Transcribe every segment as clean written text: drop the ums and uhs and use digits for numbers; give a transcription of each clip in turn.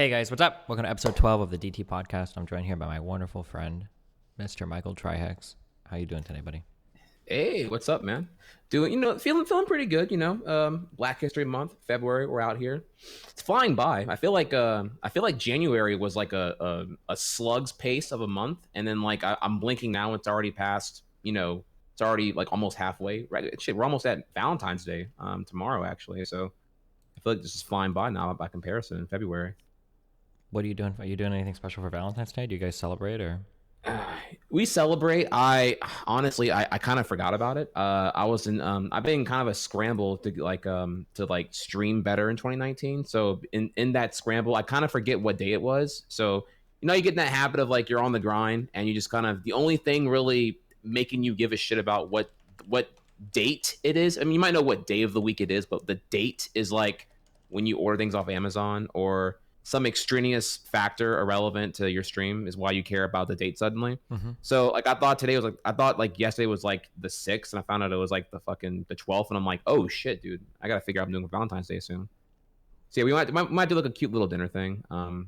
Hey guys, what's up? Welcome to episode 12 of the DT podcast. I'm joined here by my wonderful friend, Mr. Michael Trihex. How you doing today, buddy? Hey, what's up, man? Doing, feeling pretty good. Black History Month, February, we're out here. It's flying by. I feel like January was like a slug's pace of a month, and then like I'm blinking now, it's already past. It's already like almost halfway. Right? Shit, we're almost at Valentine's Day tomorrow, actually. So I feel like this is flying by now by comparison in February. What are you doing? Are you doing anything special for Valentine's Day? Do you guys celebrate or? We celebrate. I honestly, I kind of forgot about it. I've been kind of a scramble to stream better in 2019. So in that scramble, I kind of forget what day it was. So you get in that habit of like you're on the grind and you just kind of the only thing really making you give a shit about what date it is. I mean, you might know what day of the week it is, but the date is like when you order things off Amazon or some extraneous factor irrelevant to your stream is why you care about the date suddenly. Mm-hmm. So like I thought like yesterday was like the 6th and I found out it was like the 12th and I'm like, oh shit, dude, I gotta figure out what I'm doing for Valentine's Day soon. So yeah, we might do like a cute little dinner thing. Me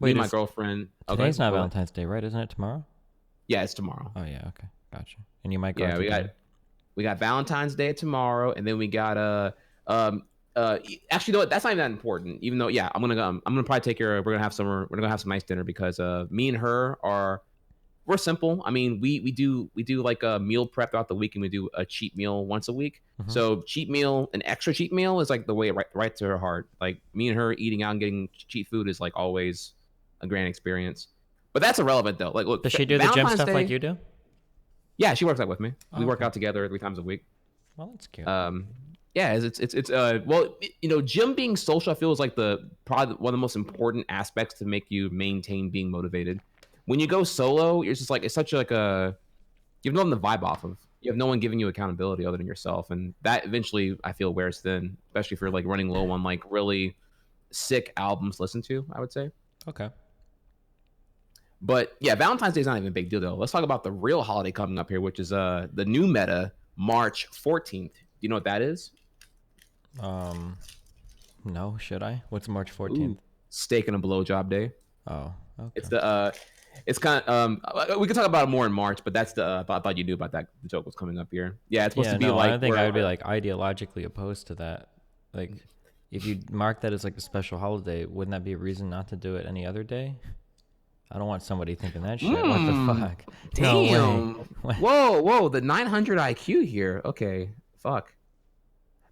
Wait, and my girlfriend. Today's not Valentine's Day, right? Isn't it tomorrow? Yeah, it's tomorrow. Oh yeah, okay, gotcha. And you might go. Yeah, we got Valentine's Day tomorrow, and then we got actually, you know what? That's not even that important. Even though, yeah, I'm gonna probably take her. We're gonna have some nice dinner because me and her we're simple. I mean, we do like a meal prep throughout the week, and we do a cheat meal once a week. Mm-hmm. So cheat meal, an extra cheat meal is like the way right to her heart. Like me and her eating out and getting cheat food is like always a grand experience. But that's irrelevant though. Like, look, Does she do the gym stuff like you do? Yeah, she works out with me. We work okay. out together 3 times a week. Well, that's cute. Yeah, it's well, gym being social, I feel is like probably one of the most important aspects to make you maintain being motivated. When you go solo, you're just like it's such like you have nothing to vibe off of. You have no one giving you accountability other than yourself, and that eventually I feel wears thin, especially if you're like running low on like really sick albums to listen to, I would say. Okay. But yeah, Valentine's Day is not even a big deal though. Let's talk about the real holiday coming up here, which is the new meta, March 14th. Do you know what that is? No, should I? What's March 14th? Steak and a blowjob day. Oh, okay. It's kind of we can talk about it more in March, but that's I thought you knew about that. The joke was coming up here. Yeah, it's supposed to be no, like. I don't think I would be like ideologically opposed to that. Like, if you mark that as like a special holiday, wouldn't that be a reason not to do it any other day? I don't want somebody thinking that shit. What the fuck? Damn. No Whoa, the 900 IQ here. Okay, fuck.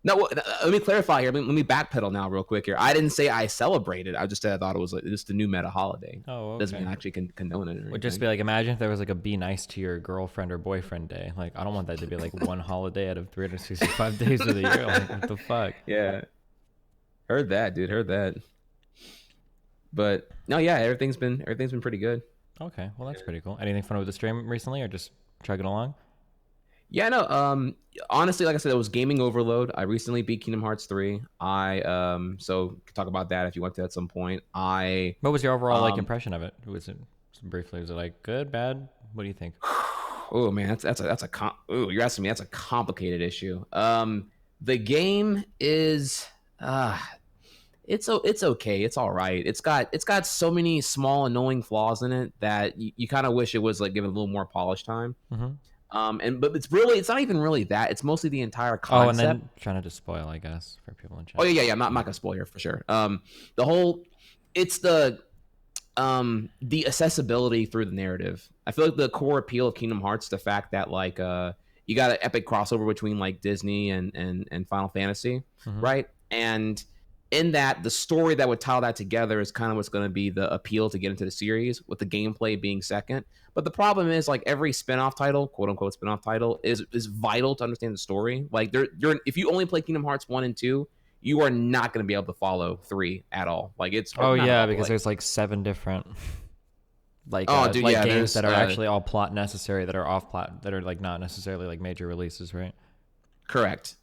No, let me clarify here. Let me backpedal now real quick here. I didn't say I celebrated. I just said I thought it was like just a new meta holiday. Oh, okay. Doesn't mean I actually condone it. Would just be like, imagine if there was like a be nice to your girlfriend or boyfriend day. Like, I don't want that to be like one holiday out of 365 days of the year. Like, what the fuck? Yeah. Heard that, dude. Heard that. But no, yeah, everything's been pretty good. Okay, well that's pretty cool. Anything fun with the stream recently, or just chugging along? Yeah, no. Honestly, like I said, it was gaming overload. I recently beat Kingdom Hearts 3. So could talk about that if you want to at some point. What was your overall like impression of it? Was it briefly? Was it like good, bad? What do you think? Oh man, you're asking me. That's a complicated issue. The game is it's okay. It's all right. It's got so many small annoying flaws in it that you kind of wish it was like given a little more polished time. Mm-hmm. But it's not even really that. It's mostly the entire concept. Oh, and then trying to spoil, I guess, for people in chat. Oh yeah. I'm not gonna spoil here for sure. It's the accessibility through the narrative. I feel like the core appeal of Kingdom Hearts, the fact that like you got an epic crossover between like Disney and Final Fantasy, mm-hmm. right? And in that, the story that would tie that together is kind of what's going to be the appeal to get into the series, with the gameplay being second. But the problem is, like every spinoff title, quote unquote spinoff title, is vital to understand the story. Like if you only play Kingdom Hearts 1 and 2, you are not going to be able to follow 3 at all. Like it's because there's like 7 different games that are actually all plot necessary, that are off plot, that are like not necessarily like major releases, right? Correct.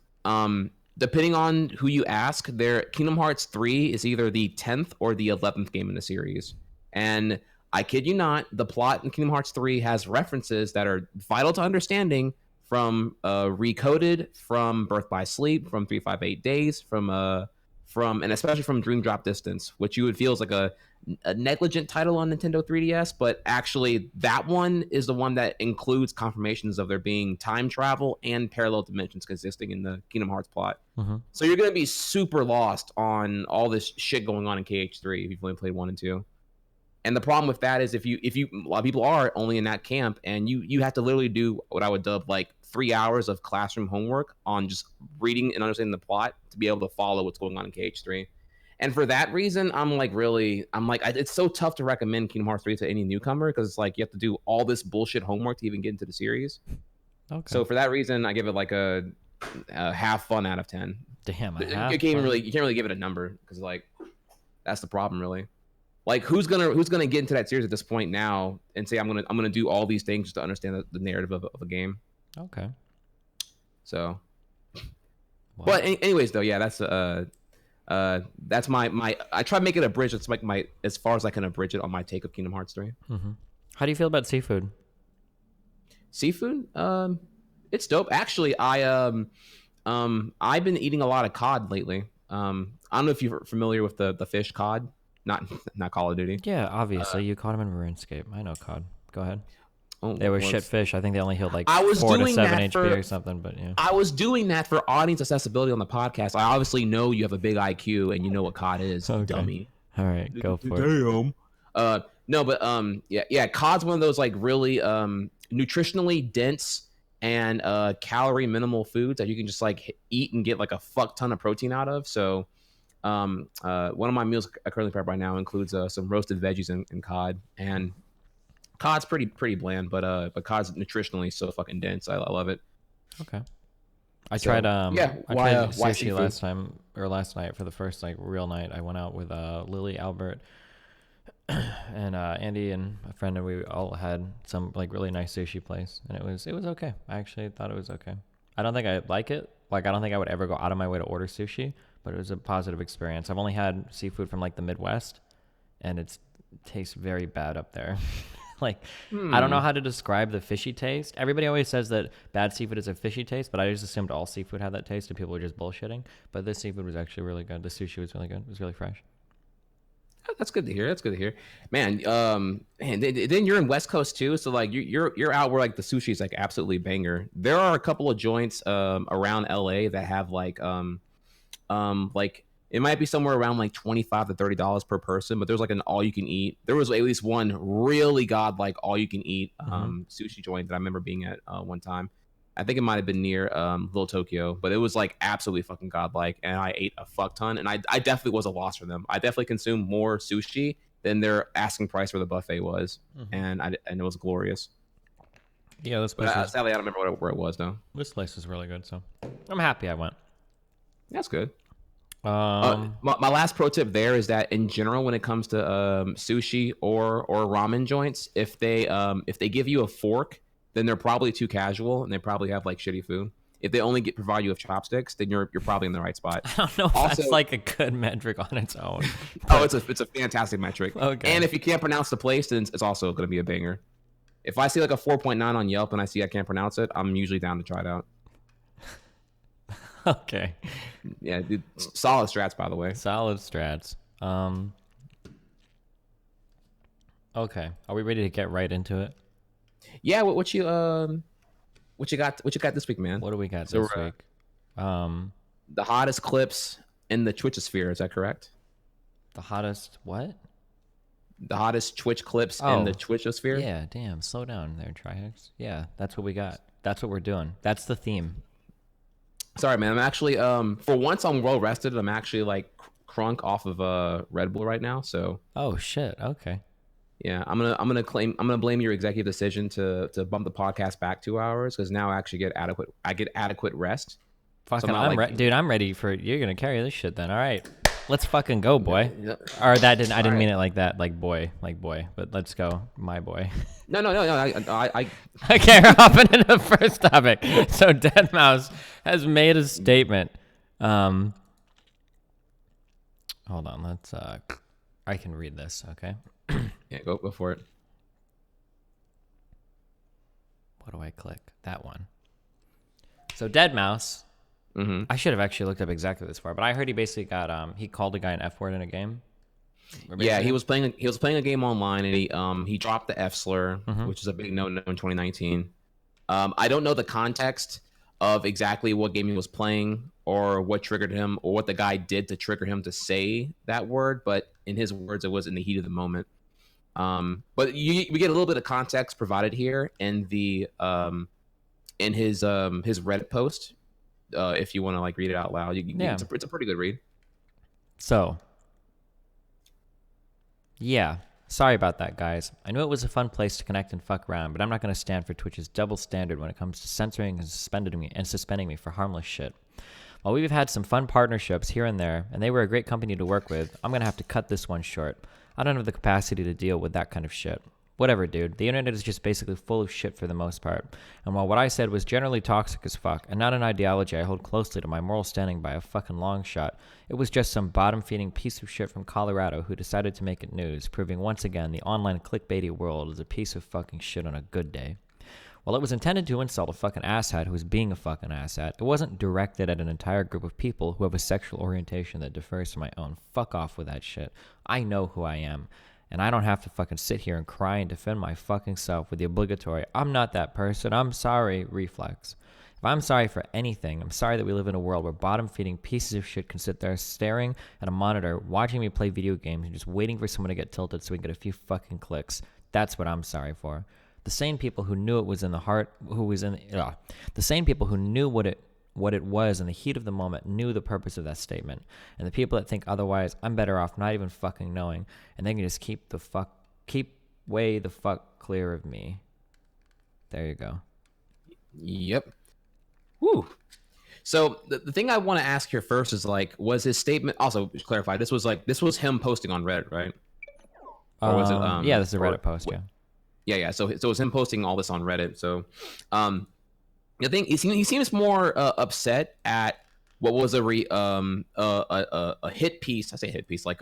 Depending on who you ask, Kingdom Hearts 3 is either the 10th or the 11th game in the series. And I kid you not, the plot in Kingdom Hearts 3 has references that are vital to understanding from Recoded, from Birth by Sleep, from 358 Days, from and especially from Dream Drop Distance, which you would feel is like a negligent title on Nintendo 3DS, but actually that one is the one that includes confirmations of there being time travel and parallel dimensions existing in the Kingdom Hearts plot. So you're going to be super lost on all this shit going on in KH3 if you've only played 1 and 2. And the problem with that is if you a lot of people are only in that camp, and you have to literally do what I would dub like 3 hours of classroom homework on just reading and understanding the plot to be able to follow what's going on in KH3. And for that reason, it's so tough to recommend Kingdom Hearts 3 to any newcomer, because it's like you have to do all this bullshit homework to even get into the series. Okay. So for that reason, I give it like a half fun out of 10. Damn, you can't really give it a number, because like that's the problem really. Like who's gonna get into that series at this point now and say I'm gonna do all these things just to understand the narrative of a game? Okay. So, wow. But anyways, though, yeah, that's my. I try to make it a bridge. It's like my as far as I can abridge it on my take of Kingdom Hearts 3. How do you feel about seafood? Seafood, it's dope. Actually, I've been eating a lot of cod lately. I don't know if you're familiar with the fish cod. Not Call of Duty. Yeah, obviously you caught him in RuneScape. I know cod. Go ahead. They were shit fish. I think they only healed like 4 to 7 HP or something, but yeah. I was doing that for audience accessibility on the podcast. I obviously know you have a big IQ and you know what cod is, dummy. All right, go for it. No, but yeah, cod's one of those like really nutritionally dense and calorie minimal foods that you can just like eat and get like a fuck ton of protein out of. So one of my meals I currently prep right now includes some roasted veggies and cod, and cod's pretty bland, but cod's nutritionally so fucking dense. I love it. Okay. I tried sushi last night for the first like real night. I went out with Lily, Albert, and Andy and a friend, and we all had some like really nice sushi place, and it was okay. I actually thought it was okay. I don't think I like it. Like I don't think I would ever go out of my way to order sushi, but it was a positive experience. I've only had seafood from like the Midwest, and it tastes very bad up there. Like, I don't know how to describe the fishy taste. Everybody always says that bad seafood is a fishy taste, but I just assumed all seafood had that taste and people were just bullshitting. But this seafood was actually really good. The sushi was really good. It was really fresh. That's good to hear. Man, then you're in West Coast too, so like you're out where like the sushi is like absolutely banger. There are a couple of joints around LA that have like it might be somewhere around like $25 to $30 per person, but there's like an all you can eat. There was at least one really godlike all you can eat sushi joint that I remember being at one time. I think it might have been near Little Tokyo, but it was like absolutely fucking godlike, and I ate a fuck ton, and I definitely was a loss for them. I definitely consumed more sushi than their asking price for the buffet was, and it was glorious. Yeah, this place. Sadly, I don't remember where it was though. This place is really good, so I'm happy I went. That's good. My last pro tip there is that in general, when it comes to sushi or ramen joints, if they give you a fork, then they're probably too casual and they probably have like shitty food. If they only provide you with chopsticks, then you're probably in the right spot. I don't know if that's like a good metric on its own. It's a fantastic metric. Okay. And if you can't pronounce the place, then it's also going to be a banger. If I see like a 4.9 on Yelp and I see I can't pronounce it, I'm usually down to try it out. Okay. Yeah, dude, solid strats, by the way. Solid strats. Okay. Are we ready to get right into it? Yeah. What you got this week, man? What do we got this week? The hottest clips in the Twitchosphere. Is that correct? The hottest what? The hottest Twitch clips in the Twitchosphere. Yeah. Damn. Slow down there, trihex. Yeah, that's what we got. That's what we're doing. That's the theme. Sorry, man. I'm actually for once I'm well rested. I'm actually like crunk off of Red Bull right now. So. Oh shit. Okay. Yeah, I'm gonna blame your executive decision to bump the podcast back 2 hours, because now I actually get adequate rest. Fucking, so dude, I'm ready for you're gonna carry this shit then. All right, let's fucking go, boy. Or I didn't mean it like that, like boy, but let's go, my boy. No. I Okay, we're hopping into the first topic. So Deadmau5 has made a statement. Hold on, let's I can read this, okay? Yeah, go for it. What do I click? That one. So Deadmau5 Mm-hmm. I should have actually looked up exactly this far, but I heard he basically got he called a guy an F word in a game. Yeah, he was playing a game online, and he dropped the F slur, which is a big no-no in 2019. I don't know the context of exactly what game he was playing or what triggered him or what the guy did to trigger him to say that word, but in his words, it was in the heat of the moment. But we get a little bit of context provided here in the in his Reddit post. If you want to like read it out loud, it's a pretty good read. So, yeah. Sorry about that, guys. I knew it was a fun place to connect and fuck around, but I'm not going to stand for Twitch's double standard when it comes to censoring and suspending me for harmless shit. While we've had some fun partnerships here and there, and they were a great company to work with, I'm going to have to cut this one short. I don't have the capacity to deal with that kind of shit. Whatever, dude. The internet is just basically full of shit for the most part. And while what I said was generally toxic as fuck, and not an ideology I hold closely to my moral standing by a fucking long shot, it was just some bottom-feeding piece of shit from Colorado who decided to make it news, proving once again the online clickbaity world is a piece of fucking shit on a good day. While it was intended to insult a fucking asshat who was being a fucking asshat, it wasn't directed at an entire group of people who have a sexual orientation that differs from my own. Fuck off with that shit. I know who I am. And I don't have to fucking sit here and cry and defend my fucking self with the obligatory, I'm not that person, I'm sorry, reflex. If I'm sorry for anything, I'm sorry that we live in a world where bottom-feeding pieces of shit can sit there staring at a monitor, watching me play video games, and just waiting for someone to get tilted so we can get a few fucking clicks. That's what I'm sorry for. The same people who knew it was in the heart, the same people who knew what it was in the heat of the moment knew the purpose of that statement. And the people that think otherwise, I'm better off not even fucking knowing. And they can just keep way the fuck clear of me. There you go. Yep. Woo. So the thing I want to ask here first is like, was his statement also clarify? This was him posting on Reddit, right? Or was it? Yeah, this is a Reddit post. Yeah. So it was him posting all this on Reddit. So, I think he seems more upset at what was a hit piece. I say hit piece, like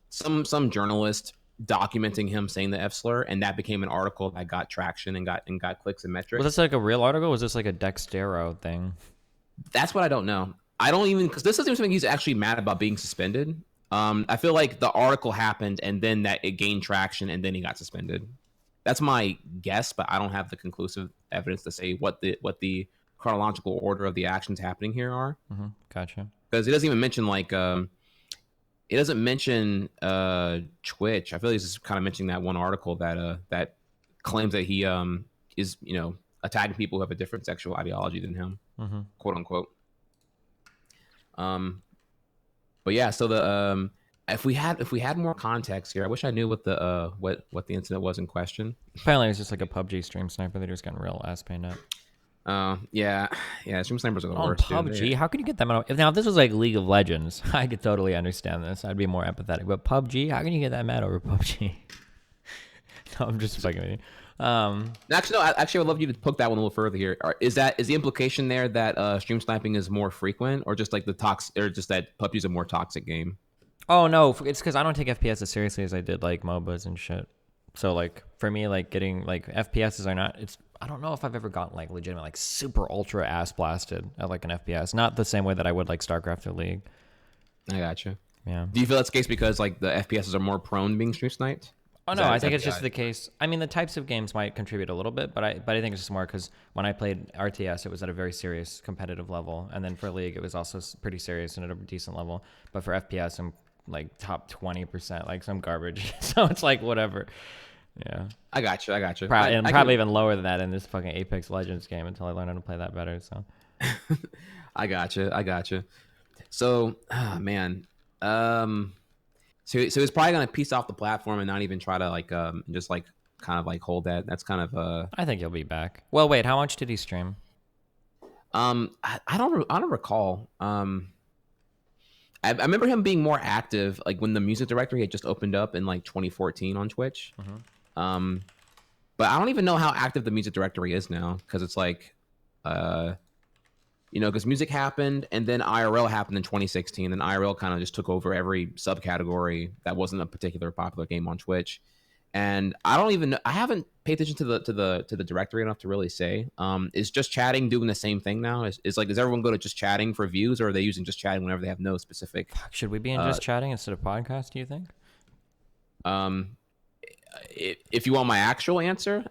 some journalist documenting him saying the F slur, and that became an article that got traction and got clicks and metrics. Was this like a real article? Or was this like a Dextero thing? That's what I don't know. I don't even, because this doesn't seem like he's actually mad about being suspended. I feel like the article happened and then that it gained traction and then he got suspended. That's my guess, but I don't have the conclusive evidence to say what the chronological order of the actions happening here are. Mm-hmm. Gotcha. Because it doesn't even mention it doesn't mention Twitch. I feel like he's just kind of mentioning that one article that claims that he is attacking people who have a different sexual ideology than him, quote unquote. But yeah, so the if we had more context here, I wish I knew what the incident was in question. Apparently, it was just like a PUBG stream sniper that was getting real ass pain up. Yeah, stream snipers are the worst. PUBG, dude. How can you get them out? Now, if this was like League of Legends, I could totally understand this. I'd be more empathetic. But PUBG, how can you get that mad over PUBG? No, I'm just fucking with you. Actually, I would love you to poke that one a little further here. Is the implication there that stream sniping is more frequent, or just like or just that PUBG is a more toxic game? Oh no, it's because I don't take FPS as seriously as I did like MOBAs and shit. So like for me, like getting like FPSs are not. I don't know if I've ever gotten like legitimate like super ultra ass blasted at like an FPS. Not the same way that I would like StarCraft or League. I gotcha. Yeah. Do you feel that's the case because like the FPSs are more prone to being stream sniped? Oh no, I think it's just the case. I mean, the types of games might contribute a little bit, but I think it's just more because when I played RTS, it was at a very serious competitive level, and then for League, it was also pretty serious and at a decent level. But for FPS, I'm like top 20%, like some garbage. So it's like whatever. Yeah. I got you. Probably even lower than that in this fucking Apex Legends game until I learn how to play that better. So. I got you. So, man. So he's probably gonna piece off the platform and not even try to like just like kind of like hold that. That's kind of I think he'll be back. Well, wait, how much did he stream? I don't recall. I remember him being more active like when the music directory had just opened up in like 2014 on Twitch. But I don't even know how active the music directory is now because it's like because music happened and then IRL happened in 2016 and IRL kind of just took over every subcategory that wasn't a particular popular game on Twitch. And I don't even know. I haven't paid attention to the directory enough to really say. Is just chatting doing the same thing now? Is like, does everyone go to just chatting for views, or are they using just chatting whenever they have no specific? Should we be in just chatting instead of podcast? Do you think? If you want my actual answer,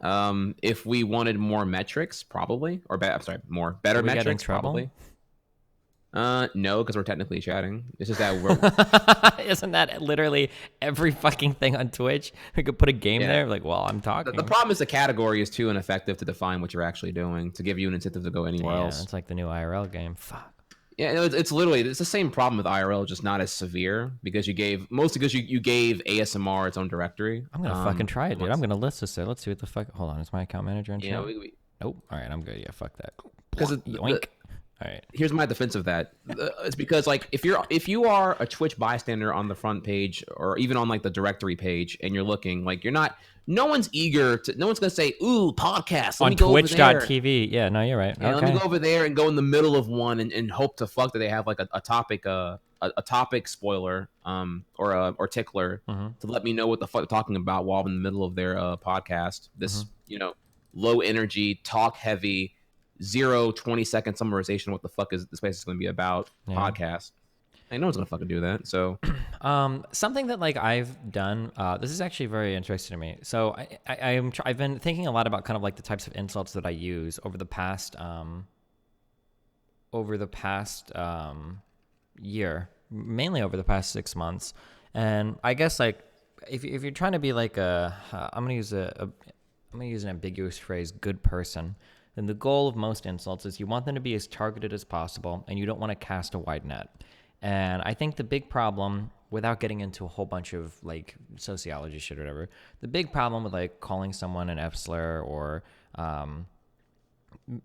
if we wanted more metrics, probably, or better metrics, probably. No, because we're technically chatting. It's just that we're. Isn't that literally every fucking thing on Twitch? We could put a game there, like, well, I'm talking. The problem is the category is too ineffective to define what you're actually doing, to give you an incentive to go anywhere else. It's like the new IRL game. Fuck. Yeah, it's literally, it's the same problem with IRL, just not as severe, because you gave ASMR its own directory. I'm gonna fucking try it, dude. I'm gonna list this there. Let's see what the fuck. Hold on, is my account manager in chat? Nope. All right, I'm good. Yeah, fuck that. Because yoink. All right. Here's my defense of that. It's because, like, if you are a Twitch bystander on the front page, or even on like the directory page, and you're looking, like, no one's gonna say, ooh, podcast. On Twitch.tv. Yeah, no, you're right. Yeah, okay. Let me go over there and go in the middle of one and hope to fuck that they have like a topic spoiler or tickler to let me know what the fuck they're talking about while I'm in the middle of their podcast. This low energy, talk heavy, 20-second summarization of what the fuck is this place is going to be about podcast. No one's gonna fucking do that. So, something that like I've done. This is actually very interesting to me. So I've been thinking a lot about kind of like the types of insults that I use over the past year, mainly over the past 6 months. And I guess like if you're trying to be like I'm gonna use an ambiguous phrase, good person. Then the goal of most insults is you want them to be as targeted as possible, and you don't want to cast a wide net. And I think the big problem, without getting into a whole bunch of like sociology shit or whatever, the big problem with like calling someone an F-slur or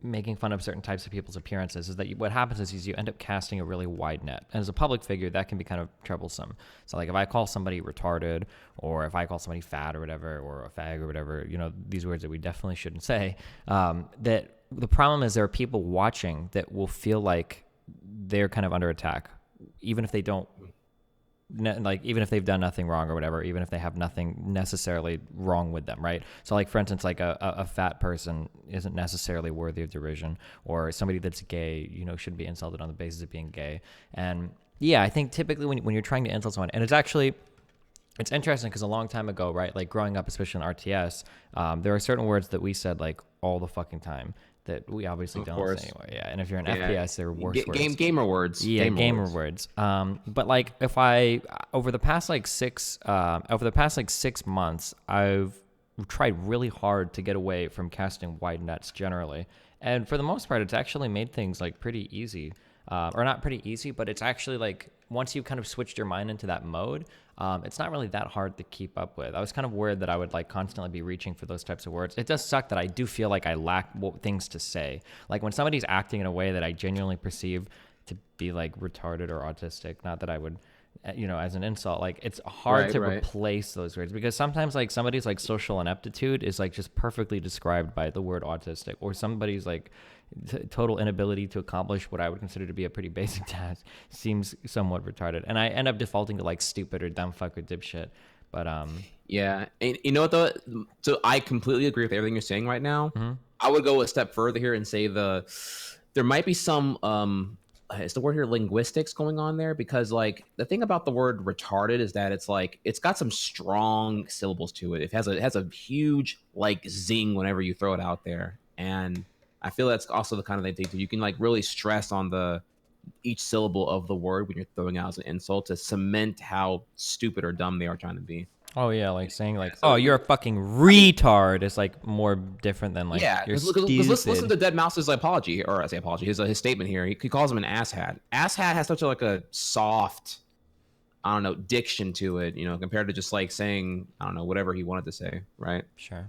making fun of certain types of people's appearances is that what happens is you end up casting a really wide net. And as a public figure, that can be kind of troublesome. So like if I call somebody retarded, or if I call somebody fat or whatever, or a fag or whatever, these words that we definitely shouldn't say, that the problem is there are people watching that will feel like they're kind of under attack. Even if they don't, even if they've done nothing wrong or whatever, even if they have nothing necessarily wrong with them, right? So, like, for instance, like a fat person isn't necessarily worthy of derision, or somebody that's gay, shouldn't be insulted on the basis of being gay. And yeah, I think typically when you're trying to insult someone, and it's interesting because a long time ago, right, like growing up, especially in RTS, there are certain words that we said like all the fucking time that we obviously don't say anymore. Yeah, and if you're in FPS, they're worse words. Gamer words. Yeah, gamer words. But like if over the past 6 months, I've tried really hard to get away from casting wide nets generally, and for the most part, it's actually made things like pretty easy. Or not pretty easy, but it's actually like once you've kind of switched your mind into that mode, it's not really that hard to keep up with. I was kind of worried that I would like constantly be reaching for those types of words. It does suck that I do feel like I lack things to say. Like when somebody's acting in a way that I genuinely perceive to be like retarded or autistic, not that I would, as an insult, like it's hard to replace those words, because sometimes like somebody's like social ineptitude is like just perfectly described by the word autistic, or somebody's like total inability to accomplish what I would consider to be a pretty basic task seems somewhat retarded, and I end up defaulting to like stupid or dumb fuck or dipshit. But yeah, and you know what though? So I completely agree with everything you're saying right now. I would go a step further here and say there might be some is the word here linguistics going on there, because like the thing about the word retarded is that it's like it's got some strong syllables to it. It has a huge like zing whenever you throw it out there, and I feel that's also the kind of thing you can like really stress on each syllable of the word when you're throwing out as an insult to cement how stupid or dumb they are trying to be. Oh yeah, like saying like, "Oh, you're a fucking retard" is like more different than like, "You're stupid." Let's listen to Deadmau5's apology, or I say apology, his statement here. He calls him an asshat. Asshat has such a soft, I don't know, diction to it, compared to just like saying, I don't know, whatever he wanted to say, right? Sure.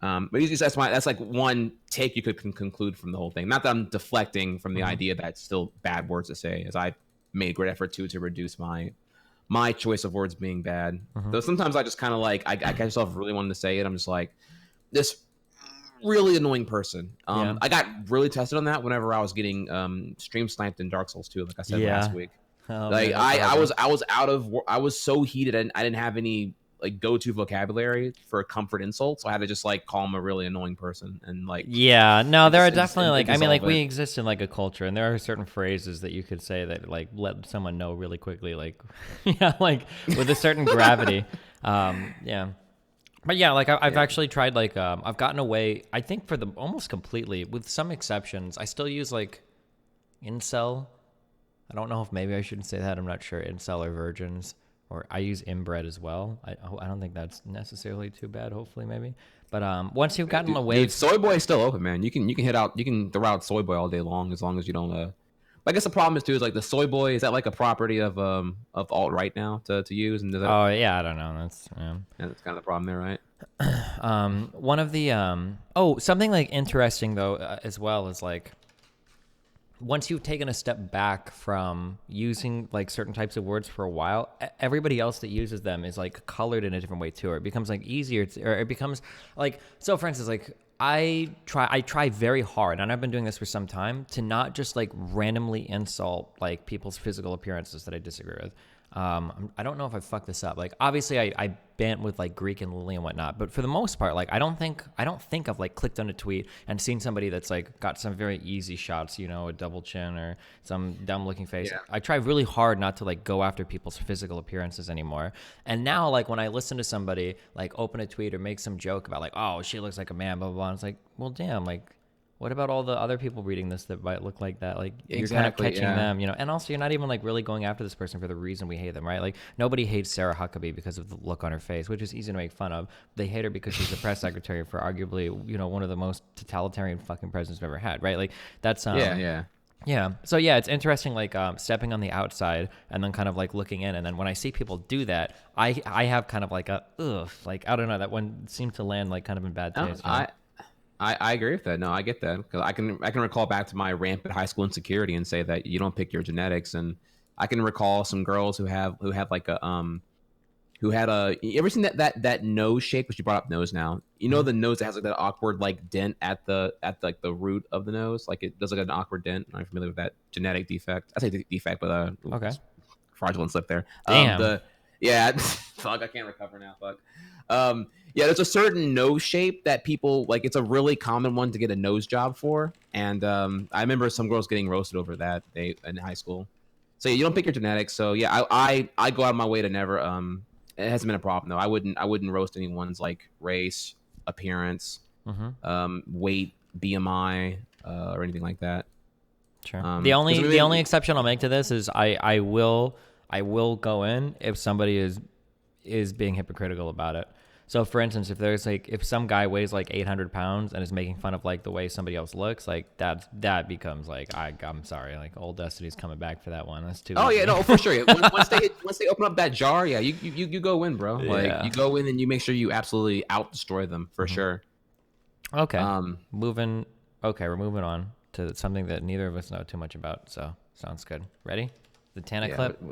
But that's like one take you could conclude from the whole thing. Not that I'm deflecting from the idea that it's still bad words to say, as I made great effort to reduce my choice of words being bad. Though sometimes I just kind of like I catch myself really wanting to say it. I'm just like, this really annoying person. I got really tested on that whenever I was getting stream sniped in Dark Souls 2, like I said last week. I was so heated and I didn't have any like go-to vocabulary for comfort insult, so I had to just like call him a really annoying person and like. Yeah, no, there are definitely like, I mean, like we exist in like a culture, and there are certain phrases that you could say that like let someone know really quickly, like yeah, like with a certain gravity. Yeah. But yeah, like I've actually tried like I've gotten away, I think, for the almost completely, with some exceptions. I still use like incel. I don't know if maybe I shouldn't say that. I'm not sure. Incel or virgins, or I use inbred as well. I don't think that's necessarily too bad. Hopefully, maybe. But once you've gotten away, soy boy is still open, man. You can throw out soy boy all day long as you don't. I guess the problem is too is like the soy boy, is that like a property of alt right now to use, and oh yeah, I don't know. That's that's kind of the problem there, right? One of the something like interesting though as well is like, once you've taken a step back from using like certain types of words for a while, everybody else that uses them is like colored in a different way too, or it becomes like easier or it becomes like, so for instance, like I try very hard, and I've been doing this for some time, to not just like randomly insult like people's physical appearances that I disagree with. I don't know if I fucked this up. Like, obviously I bant with like Greek and Lily and whatnot, but for the most part, like, I don't think I've like clicked on a tweet and seen somebody that's like got some very easy shots, you know, a double chin or some dumb looking face. Yeah. I try really hard not to like go after people's physical appearances anymore. And now, like, when I listen to somebody like open a tweet or make some joke about like, oh, she looks like a man, blah, blah, blah. And it's like, well, damn, like, what about all the other people reading this that might look like that? Like, you're kind of catching them, you know? And also, you're not even like really going after this person for the reason we hate them, right? Like, nobody hates Sarah Huckabee because of the look on her face, which is easy to make fun of. They hate her because she's the press secretary for arguably, you know, one of the most totalitarian fucking presidents we've ever had, right? Like, that's yeah. So yeah, it's interesting, like stepping on the outside and then kind of like looking in, and then when I see people do that, I have kind of like a like, I don't know, that one seemed to land like kind of in bad taste. I agree with that. No, I get that, because I can recall back to my rampant high school insecurity and say that you don't pick your genetics. And I can recall some girls who have like a you ever seen that nose shape? Which you brought up nose now. You know, the nose that has like that awkward like dent at like the root of the nose, like it does like an awkward dent. I'm familiar with that genetic defect. I say defect, but okay, fraudulent slip there. Damn. Fuck, I can't recover now. Fuck. Yeah, there's a certain nose shape that people like. It's a really common one to get a nose job for, and I remember some girls getting roasted over that in high school. So yeah, you don't pick your genetics. So yeah, I go out of my way to never. It hasn't been a problem though. I wouldn't roast anyone's like race, appearance, weight, BMI, or anything like that. Sure. The only exception I'll make to this is I will go in if somebody is being hypocritical about it. So for instance, if some guy weighs like 800 pounds and is making fun of like the way somebody else looks, like that becomes like, I'm sorry, like old Destiny's coming back for that one. That's too. Oh easy. Yeah, no, for sure. Once they open up that jar, yeah, you go in, bro. Yeah. Like you go in and you make sure you absolutely out destroy them for sure. Okay. We're moving on to something that neither of us know too much about. So sounds good. Ready? The Tana clip.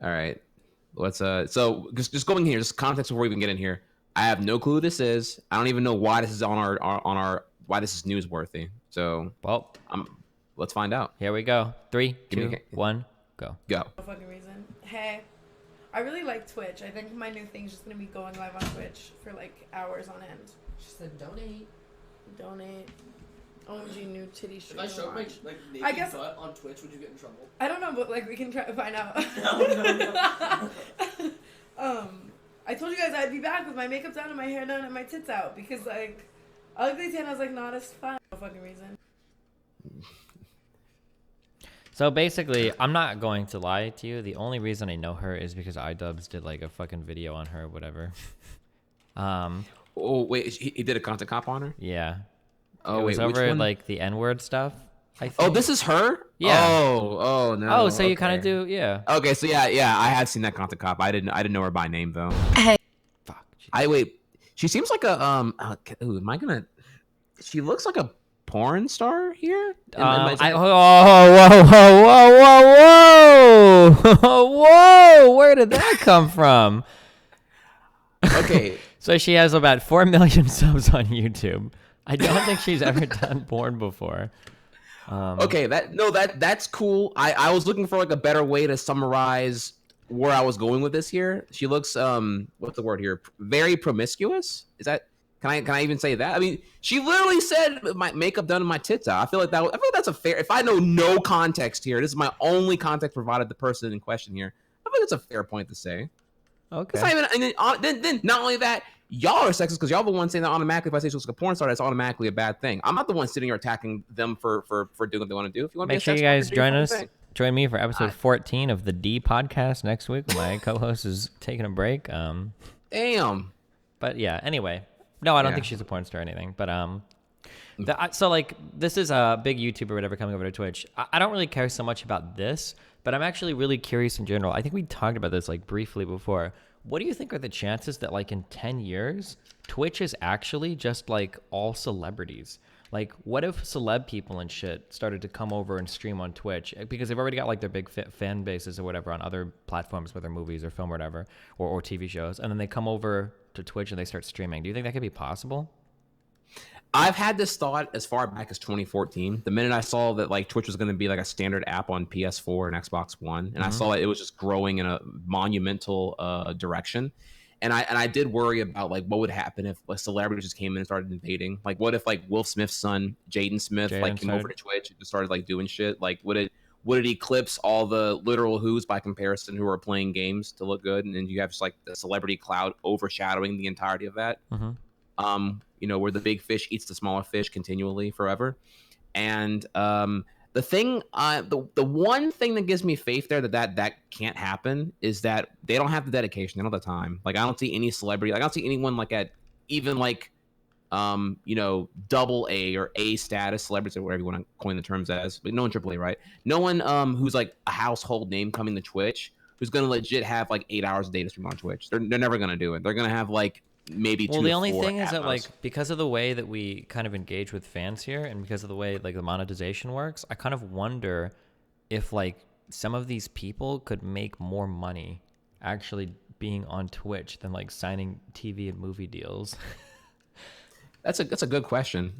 All right. Let's so just going here, just context before we even get in here. I have no clue who this is. I don't even know why this is on our why this is newsworthy. So let's find out. Here we go. 3, 2, 1, go. No fucking reason. Hey, I really like Twitch. I think my new thing's just gonna be going live on Twitch for like hours on end. She said donate. OMG new titty stream. If I showed my naked butt on Twitch, would you get in trouble? I don't know, but like we can try to find out. No. I told you guys I'd be back with my makeup done and my hair done and my tits out because like ugly Tana's like not as fun. No fucking reason. So basically, I'm not going to lie to you. The only reason I know her is because iDubbbz did like a fucking video on her or whatever. Oh wait, he did a content cop on her? Yeah. Oh, it was over like the N-word stuff, I think. Oh, this is her? Yeah. Oh no. Oh, so you kind of do, yeah. Okay, so yeah, I had seen that content cop. I didn't know her by name though. Hey. Fuck. Wait. She seems like a she looks like a porn star here. Whoa! Where did that come from? Okay. So she has about 4 million subs on YouTube. I don't think she's ever done porn before. Okay, that's cool. I was looking for like a better way to summarize where I was going with this here. She looks what's the word here? Very promiscuous. Is that can I even say that? I mean, she literally said my makeup done in my tits out. I feel like that's a fair. If I know no context here, this is my only context provided the person in question here. I think that's a fair point to say. Okay. It's not even, and then not only that, y'all are sexist because y'all the ones saying that automatically if I say she looks like a porn star, that's automatically a bad thing. I'm not the one sitting here attacking them for doing what they want to do. If you want to make sure you guys join me for episode 14 of the D podcast next week when my co-host is taking a break. Damn. But yeah, anyway. No, I don't think she's a porn star or anything. But so like this is a big YouTuber or whatever coming over to Twitch. I don't really care so much about this, but I'm actually really curious in general. I think we talked about this like briefly before. What do you think are the chances that like in 10 years, Twitch is actually just like all celebrities? Like, what if celeb people and shit started to come over and stream on Twitch? Because they've already got like their big fan bases or whatever on other platforms, whether movies or film or whatever, or TV shows. And then they come over to Twitch and they start streaming. Do you think that could be possible? I've had this thought as far back as 2014. The minute I saw that like Twitch was going to be like a standard app on PS4 and Xbox One, and I saw it was just growing in a monumental direction. And I did worry about like what would happen if a celebrity just came in and started invading. Like what if like Will Smith's son, Jaden Smith, came over to Twitch and just started like doing shit? Like would it eclipse all the literal who's by comparison who are playing games to look good? And then you have just like the celebrity cloud overshadowing the entirety of that. Where the big fish eats the smaller fish continually forever. And the thing, the one thing that gives me faith there that can't happen is that they don't have the dedication. They don't have the time. Like I don't see any celebrity. Like I don't see anyone like at even like, double A or A status celebrities or whatever you want to coin the terms as, but no one AAA, right? No one who's like a household name coming to Twitch who's gonna legit have like 8 hours a day to stream on Twitch. They're never gonna do it. They're gonna have like maybe two. Well, the only thing is that like because of the way that we kind of engage with fans here and because of the way like the monetization works, I kind of wonder if like some of these people could make more money actually being on Twitch than like signing TV and movie deals. That's a good question.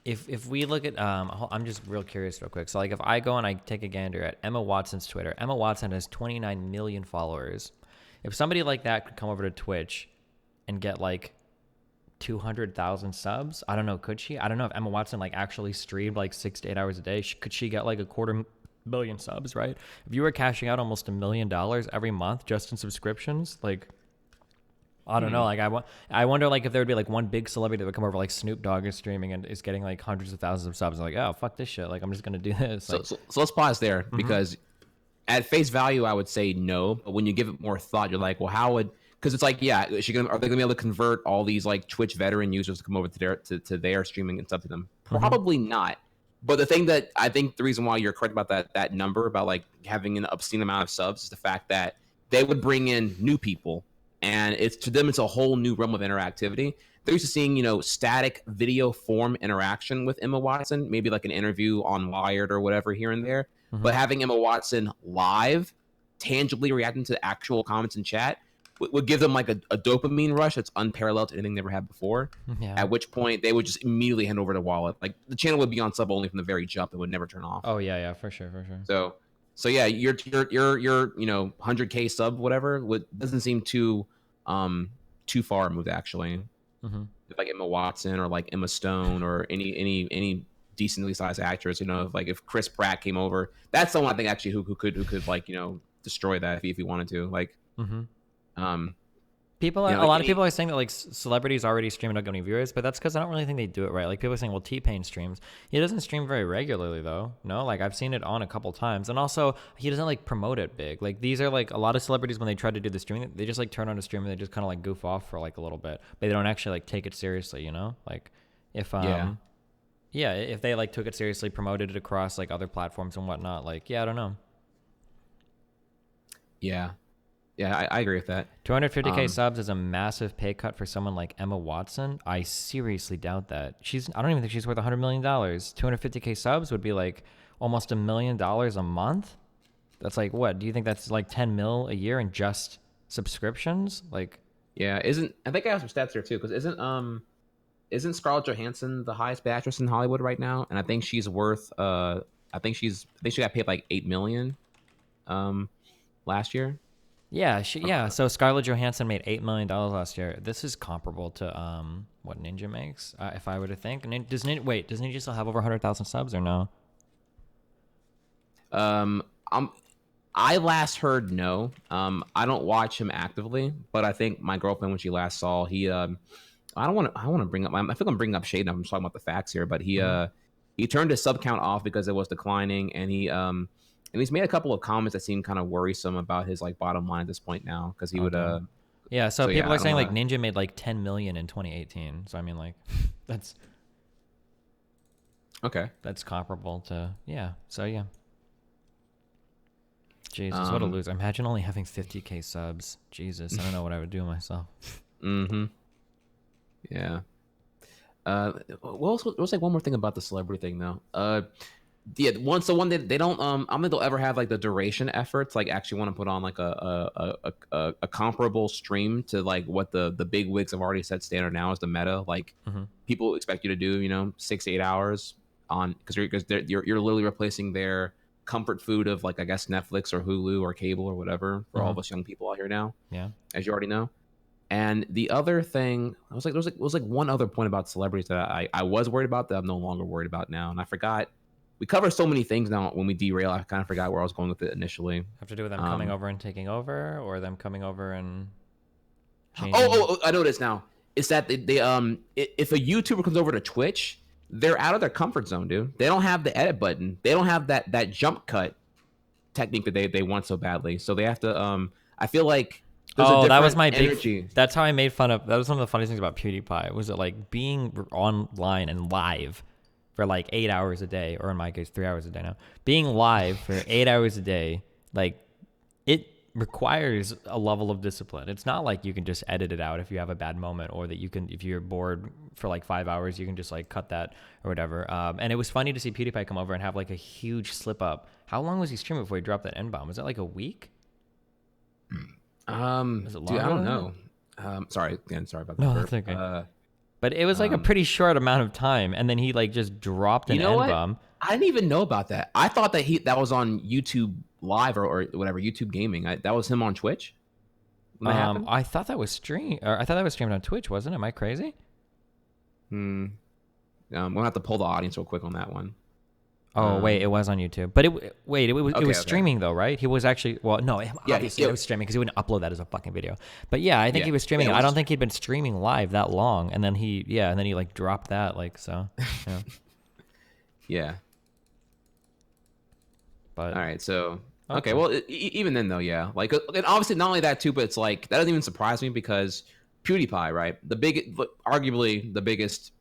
If we look at I'm just real curious real quick. So like if I go and I take a gander at Emma Watson's Twitter, Emma Watson has 29 million followers. If somebody like that could come over to Twitch and get like 200,000 subs, I don't know, could she? I don't know if Emma Watson like actually streamed like 6 to 8 hours a day. Could she get like 250,000 subs, right? If you were cashing out almost $1 million every month just in subscriptions, like I don't know. Like I wonder like if there would be like one big celebrity that would come over, like Snoop Dogg is streaming and is getting like hundreds of thousands of subs. I'm like, oh fuck this shit. Like I'm just gonna do this. Like, so let's pause there because at face value I would say no, but when you give it more thought, you're like, well, how would? Because it's like, yeah, are they gonna be able to convert all these like Twitch veteran users to come over to their streaming and stuff to them? Probably not. But the thing that I think the reason why you're correct about that number about like having an obscene amount of subs is the fact that they would bring in new people. And it's to them, it's a whole new realm of interactivity. They're used to seeing, static video form interaction with Emma Watson, maybe like an interview on Wired or whatever here and there. But having Emma Watson live, tangibly reacting to actual comments in chat, would give them like a dopamine rush that's unparalleled to anything they ever had before. Yeah. At which point they would just immediately hand over the wallet. Like the channel would be on sub only from the very jump; it would never turn off. Oh yeah, for sure. So yeah, your 100K sub whatever doesn't seem too far removed actually. Like Emma Watson or like Emma Stone or any decently sized actress, if Chris Pratt came over, that's someone I think actually who could like destroy that if he wanted to like. A lot of people are saying that like celebrities already stream and don't get any viewers, but that's because I don't really think they do it right. Like people are saying, well, T-Pain streams. He doesn't stream very regularly though. No, like I've seen it on a couple times, and also he doesn't like promote it big. Like these are like a lot of celebrities when they try to do the streaming, they just like turn on a stream and they just kind of like goof off for like a little bit, but they don't actually like take it seriously. Like if if they like took it seriously, promoted it across like other platforms and whatnot, like I don't know. Yeah, I agree with that. 250K subs is a massive pay cut for someone like Emma Watson. I seriously doubt that. I don't even think she's worth $100 million. 250K subs would be like almost $1 million a month. That's like what? Do you think that's like 10 mil a year in just subscriptions? Like, yeah, I think I have some stats here too, because isn't Scarlett Johansson the highest paid actress in Hollywood right now? And I think she's worth I think she got paid like $8 million. last year. Yeah, yeah. So Scarlett Johansson made $8 million last year. This is comparable to what Ninja makes. If I were to think, does Ninja still have over 100,000 subs or no? I last heard no. I don't watch him actively, but I think my girlfriend, when she last saw, he I don't want to bring up. I feel I'm bringing up shade. I'm just talking about the facts here, but he turned his sub count off because it was declining, and he's made a couple of comments that seem kind of worrisome about his like bottom line at this point now, because he would yeah. So people are saying like Ninja made like 10 million in 2018. So I mean, like that's okay. That's comparable to yeah. So yeah. Jesus, what a loser. Imagine only having 50K subs. Jesus, I don't know what I would do myself. Mm-hmm. Yeah. What was like one more thing about the celebrity thing though? Yeah, one that they don't I don't think they'll ever have like the duration efforts, like actually want to put on like a comparable stream to like what the big wigs have already set standard now as the meta. Like people expect you to do, 6 to 8 hours on because you're literally replacing their comfort food of like I guess Netflix or Hulu or cable or whatever for all of us young people out here now. Yeah, as you already know. And the other thing, there was one other point about celebrities that I was worried about that I'm no longer worried about now, and I forgot. We cover so many things now when we derail. I kind of forgot where I was going with it initially. Have to do with them coming over and taking over, or them coming over and changing? Oh, I know this now. It's that they if a YouTuber comes over to Twitch, they're out of their comfort zone, dude. They don't have the edit button. They don't have that jump cut technique that they want so badly. So they have to. I feel like. That was my energy. That's how I made fun of. That was one of the funniest things about PewDiePie. Was it like being online and live for like 8 hours a day, or in my case 3 hours a day now. Being live for 8 hours a day, like it requires a level of discipline. It's not like you can just edit it out if you have a bad moment, or that you can, if you're bored for like 5 hours, you can just like cut that or whatever. And it was funny to see PewDiePie come over and have like a huge slip up. How long was he streaming before he dropped that N-bomb? Was that like a week? Dude, I don't know. Sorry about that. No, that's okay. But it was like a pretty short amount of time, and then he like just dropped an N-bomb. I didn't even know about that. I thought that was on YouTube Live or whatever, YouTube Gaming. That was him on Twitch. I thought that was streamed on Twitch, wasn't it? Am I crazy? We'll have to pull the audience real quick on that one. Oh wait, it was on YouTube, but it was streaming though, right? He was actually obviously it was streaming because he wouldn't upload that as a fucking video. But yeah, I think he was streaming. I don't think he'd been streaming live that long, and then he like dropped that like so. Yeah. Yeah. But all right, so okay, well even then though, yeah, like and obviously not only that too, but it's like that doesn't even surprise me because PewDiePie, right? Arguably the biggest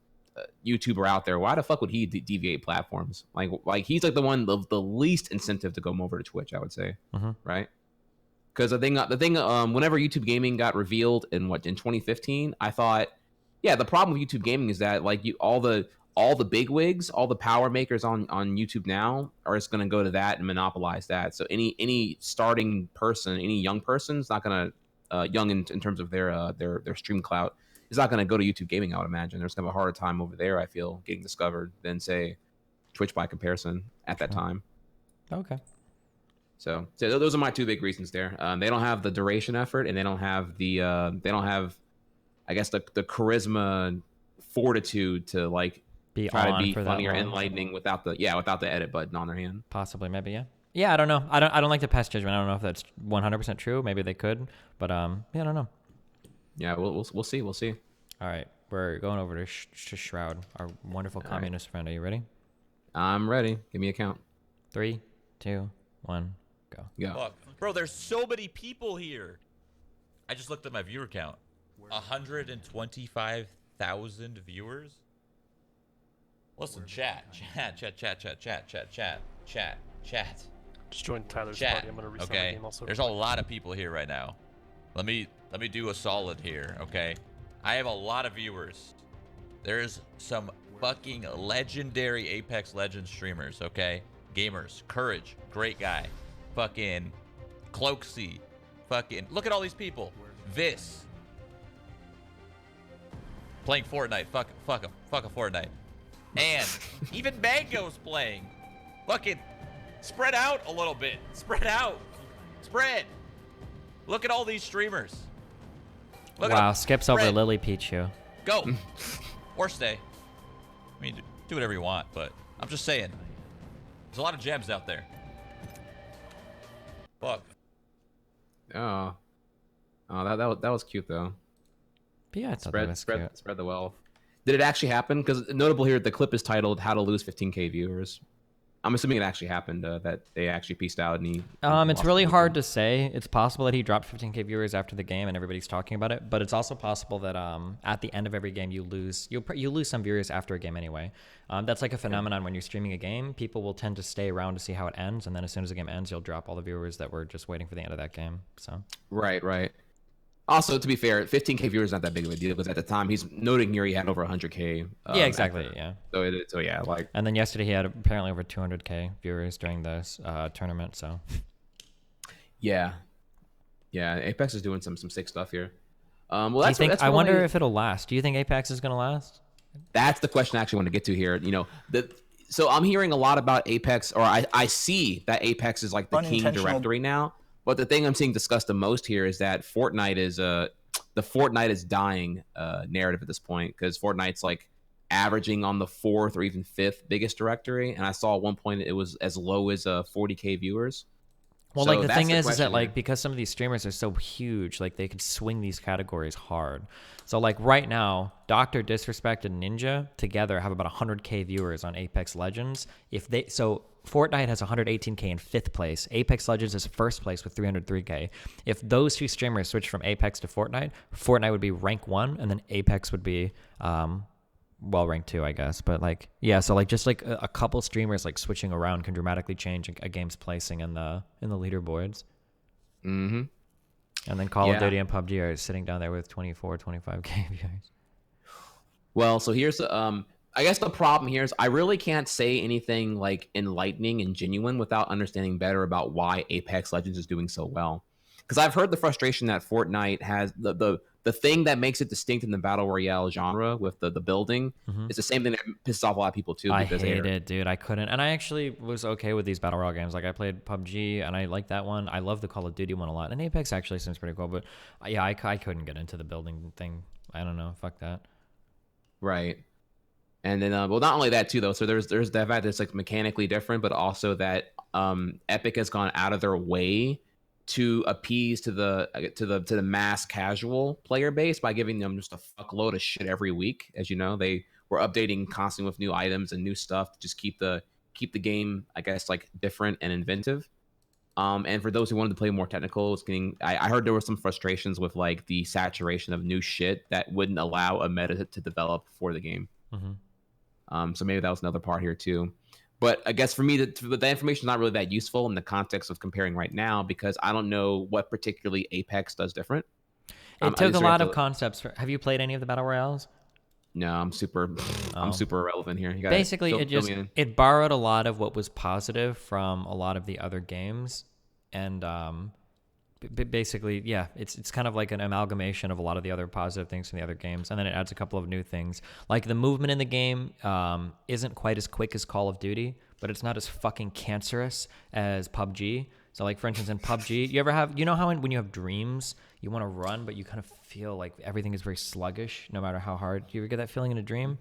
YouTuber out there. Why the fuck would he deviate platforms? Like he's like the one of the least incentive to go over to Twitch, I would say, right? Because the thing, whenever YouTube Gaming got revealed in 2015, I thought, yeah, the problem with YouTube Gaming is that like all the big wigs, all the power makers on YouTube now are just gonna go to that and monopolize that. So any starting person, any young person is not gonna young in terms of their stream clout. Is not going to go to YouTube Gaming, I would imagine. There's going to have a harder time over there, I feel, getting discovered than, say, Twitch by comparison at that time. Okay. So those are my two big reasons there. They don't have the duration effort, and they don't have I guess, the charisma fortitude to, like, try to be funny or enlightening without the edit button on their hand. Possibly, maybe, yeah. Yeah, I don't know. I don't like to pass judgment. I don't know if that's 100% true. Maybe they could. But, yeah, I don't know. Yeah, we'll see. We'll see. All right, we're going over to Shroud, our wonderful communist friend. Are you ready? I'm ready. Give me a count. 3, 2, 1, go. Look, bro, there's so many people here. I just looked at my viewer count. 125,000 viewers. Listen, chat. Just join Tyler's party. I'm gonna reset the game also. There's a lot of people here right now. Let me do a solid here, okay? I have a lot of viewers. There's some fucking legendary Apex Legends streamers, okay? Gamers, Courage, great guy. Fucking Cloaksy, fucking look at all these people. This playing Fortnite, fuck a Fortnite. And even Mango's playing. Fucking spread out a little bit. Spread out. Spread. Look at all these streamers. Look wow, skips over Lily Pichu. Go. Or stay. I mean, do whatever you want, but I'm just saying. There's a lot of gems out there. Fuck. Oh, that was cute though. But yeah, I thought that was cute. Spread the wealth. Did it actually happen? Because notable here, the clip is titled "How to Lose 15K Viewers." I'm assuming it actually happened. That they actually pieced out and he. It's really hard to say. It's possible that he dropped 15K viewers after the game and everybody's talking about it. But it's also possible that at the end of every game you lose some viewers after a game anyway. That's like a phenomenon when you're streaming a game. People will tend to stay around to see how it ends, and then as soon as the game ends, you'll drop all the viewers that were just waiting for the end of that game. So. Right. Also, to be fair, 15K viewers is not that big of a deal because at the time he's noting here he had over 100K. Yeah, exactly. Yeah. So yeah, like. And then yesterday he had apparently over 200K viewers during this tournament. So. Yeah. Apex is doing some sick stuff here. Well, I wonder if it'll last. Do you think Apex is gonna last? That's the question I actually want to get to here. So I'm hearing a lot about Apex, or I see that Apex is like the king directory now. But the thing I'm seeing discussed the most here is that Fortnite is the Fortnite is dying narrative at this point, because Fortnite's like averaging on the 4th or even 5th biggest directory, and I saw at one point it was as low as 40K viewers. Well, so like the thing is that like because some of these streamers are so huge, like they could swing these categories hard. So like right now, Dr. Disrespect and Ninja together have about 100K viewers on Apex Legends. Fortnite has 118K in 5th place. Apex Legends is 1st place with 303K. If those two streamers switch from Apex to Fortnite, Fortnite would be rank 1, and then Apex would be, rank 2, I guess. But like, yeah, so like just like a couple streamers like switching around can dramatically change a game's placing in the leaderboards. Mm-hmm. And then Call of Duty and PUBG are sitting down there with 24, 25K viewers. Well, so here's I guess the problem here is I really can't say anything like enlightening and genuine without understanding better about why Apex Legends is doing so well. Because I've heard the frustration that Fortnite has, the thing that makes it distinct in the Battle Royale genre with the building is the same thing that pisses off a lot of people too. I hate it, dude. I couldn't. And I actually was okay with these Battle Royale games. Like I played PUBG and I like that one. I love the Call of Duty one a lot. And Apex actually seems pretty cool. But yeah, I couldn't get into the building thing. I don't know. Fuck that. Right. And then, well, not only that too, though. So there's the fact that it's like mechanically different, but also that Epic has gone out of their way to appease to the mass casual player base by giving them just a fuckload of shit every week. As you know, they were updating constantly with new items and new stuff to just keep the game, I guess, like different and inventive. And for those who wanted to play more technical, I heard there were some frustrations with like the saturation of new shit that wouldn't allow a meta to develop for the game. So maybe that was another part here too. But I guess for me, the information is not really that useful in the context of comparing right now, because I don't know what particularly Apex does different. It took a lot of concepts. Have you played any of the Battle Royales? No, I'm super irrelevant here. Basically, it borrowed a lot of what was positive from a lot of the other games, and basically, yeah, it's kind of like an amalgamation of a lot of the other positive things from the other games, and then it adds a couple of new things. Like the movement in the game isn't quite as quick as Call of Duty, but it's not as fucking cancerous as PUBG. So like, for instance, in PUBG, you know how when you have dreams, you want to run, but you kind of feel like everything is very sluggish no matter how hard. Do you ever get that feeling in a dream?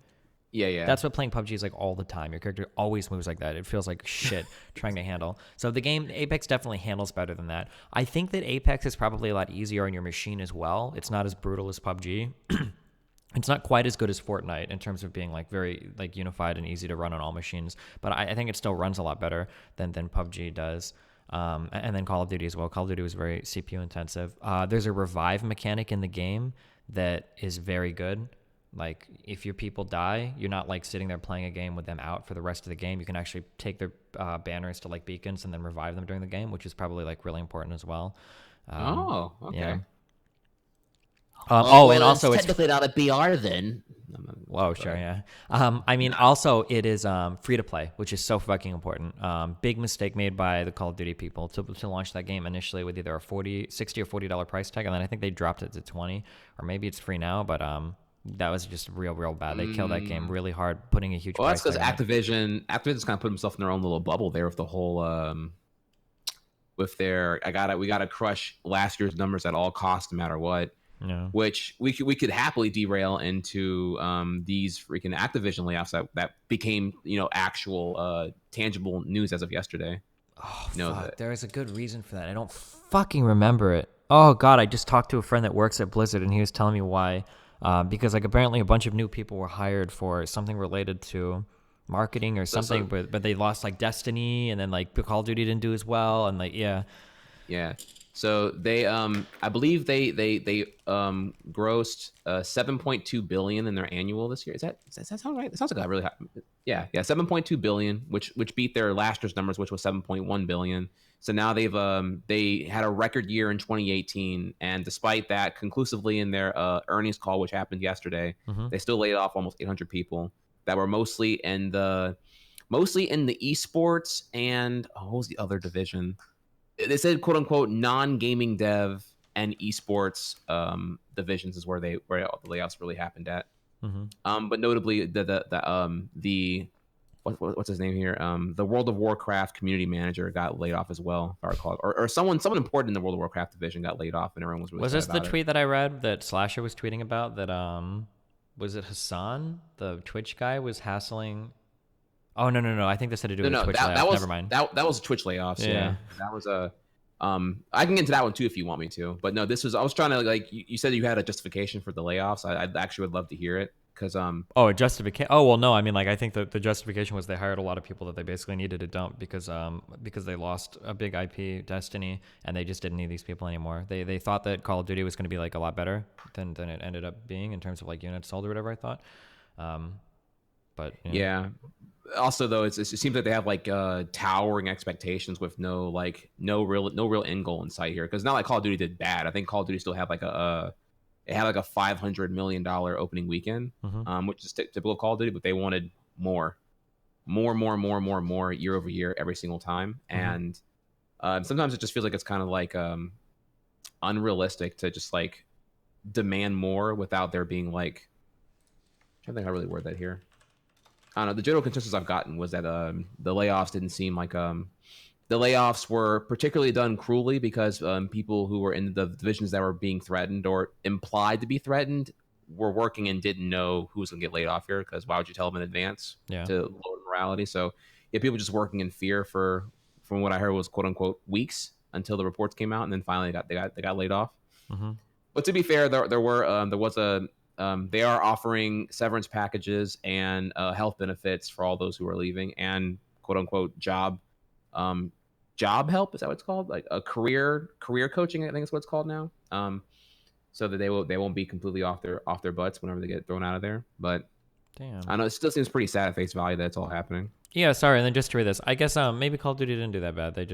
Yeah. That's what playing PUBG is like all the time. Your character always moves like that. It feels like shit trying to handle. So the game, Apex definitely handles better than that. I think that Apex is probably a lot easier on your machine as well. It's not as brutal as PUBG. It's not quite as good as Fortnite in terms of being like very like unified and easy to run on all machines. But I think it still runs a lot better than PUBG does. And then Call of Duty as well. Call of Duty was very CPU intensive. There's a revive mechanic in the game that is very good. Like, if your people die, you're not, like, sitting there playing a game with them out for the rest of the game. You can actually take their banners to, like, beacons and then revive them during the game, which is probably, like, really important as well. Okay. Yeah. And also it's technically not a BR then. Whoa, sure, yeah. I mean, also it is free to play, which is so fucking important. Big mistake made by the Call of Duty people to launch that game initially with either a $60 or $40 price tag, and then I think they dropped it to $20, or maybe it's free now, but that was just real bad. They killed that game really hard, putting a huge. Well, that's because Activision's kind of put himself in their own little bubble there with the whole with their we gotta crush last year's numbers at all costs, no matter what. Yeah. Which we could happily derail into these freaking Activision layoffs that became actual tangible news as of yesterday. Oh fuck! There is a good reason for that. I don't fucking remember it. Oh god, I just talked to a friend that works at Blizzard, and he was telling me why. Because like apparently a bunch of new people were hired for something related to marketing or something, but they lost like Destiny, and then like Call of Duty didn't do as well, and like yeah. So they I believe they grossed 7.2 billion in their annual this year. Does that sound right? It sounds like a really high. Yeah, 7.2 billion, which beat their last year's numbers, which was 7.1 billion. So now they had a record year in 2018, and despite that, conclusively in their earnings call, which happened yesterday, they still laid off almost 800 people that were mostly in the esports and what was the other division? They said quote unquote non-gaming dev and esports divisions is where the layoffs really happened at. But notably the what's his name here? The World of Warcraft community manager got laid off as well, if I recall. Or someone important in the World of Warcraft division got laid off, and everyone was really. Was this the tweet that I read that Slasher was tweeting about? That was it Hassan, the Twitch guy, was hassling? Oh no! I think this had to do with Twitch layoffs. Never mind. That was Twitch layoffs. Yeah. That was a. I can get into that one too if you want me to. But no, I was trying to like you said you had a justification for the layoffs. I actually would love to hear it. Because a justification. Oh well, no. I mean, like I think the justification was they hired a lot of people that they basically needed to dump because they lost a big IP, Destiny, and they just didn't need these people anymore. They thought that Call of Duty was going to be like a lot better than it ended up being in terms of like units sold or whatever. I thought, but yeah. Also, though, it seems like they have like towering expectations with no real end goal in sight here. Because not like Call of Duty did bad. I think Call of Duty still had like it had like a $500 million opening weekend, which is typical Call of Duty, but they wanted more year over year every single time. And sometimes it just feels like it's kind of like unrealistic to just like demand more without there being like, I think I really word that here. I don't know. The general consensus I've gotten was that the layoffs didn't seem like the layoffs were particularly done cruelly because people who were in the divisions that were being threatened or implied to be threatened were working and didn't know who was going to get laid off here, because why would you tell them in advance to lower morality? So yeah, people just working in fear from what I heard was quote unquote weeks until the reports came out, and then finally they got laid off. But to be fair, they are offering severance packages and health benefits for all those who are leaving, and quote unquote job help, is that what it's called? Like a career coaching, I think is what it's called now. So that they won't be completely off their butts whenever they get thrown out of there. But damn, I know it still seems pretty sad at face value that it's all happening. Yeah, sorry. And then just to read this, I guess maybe Call of Duty didn't do that bad. I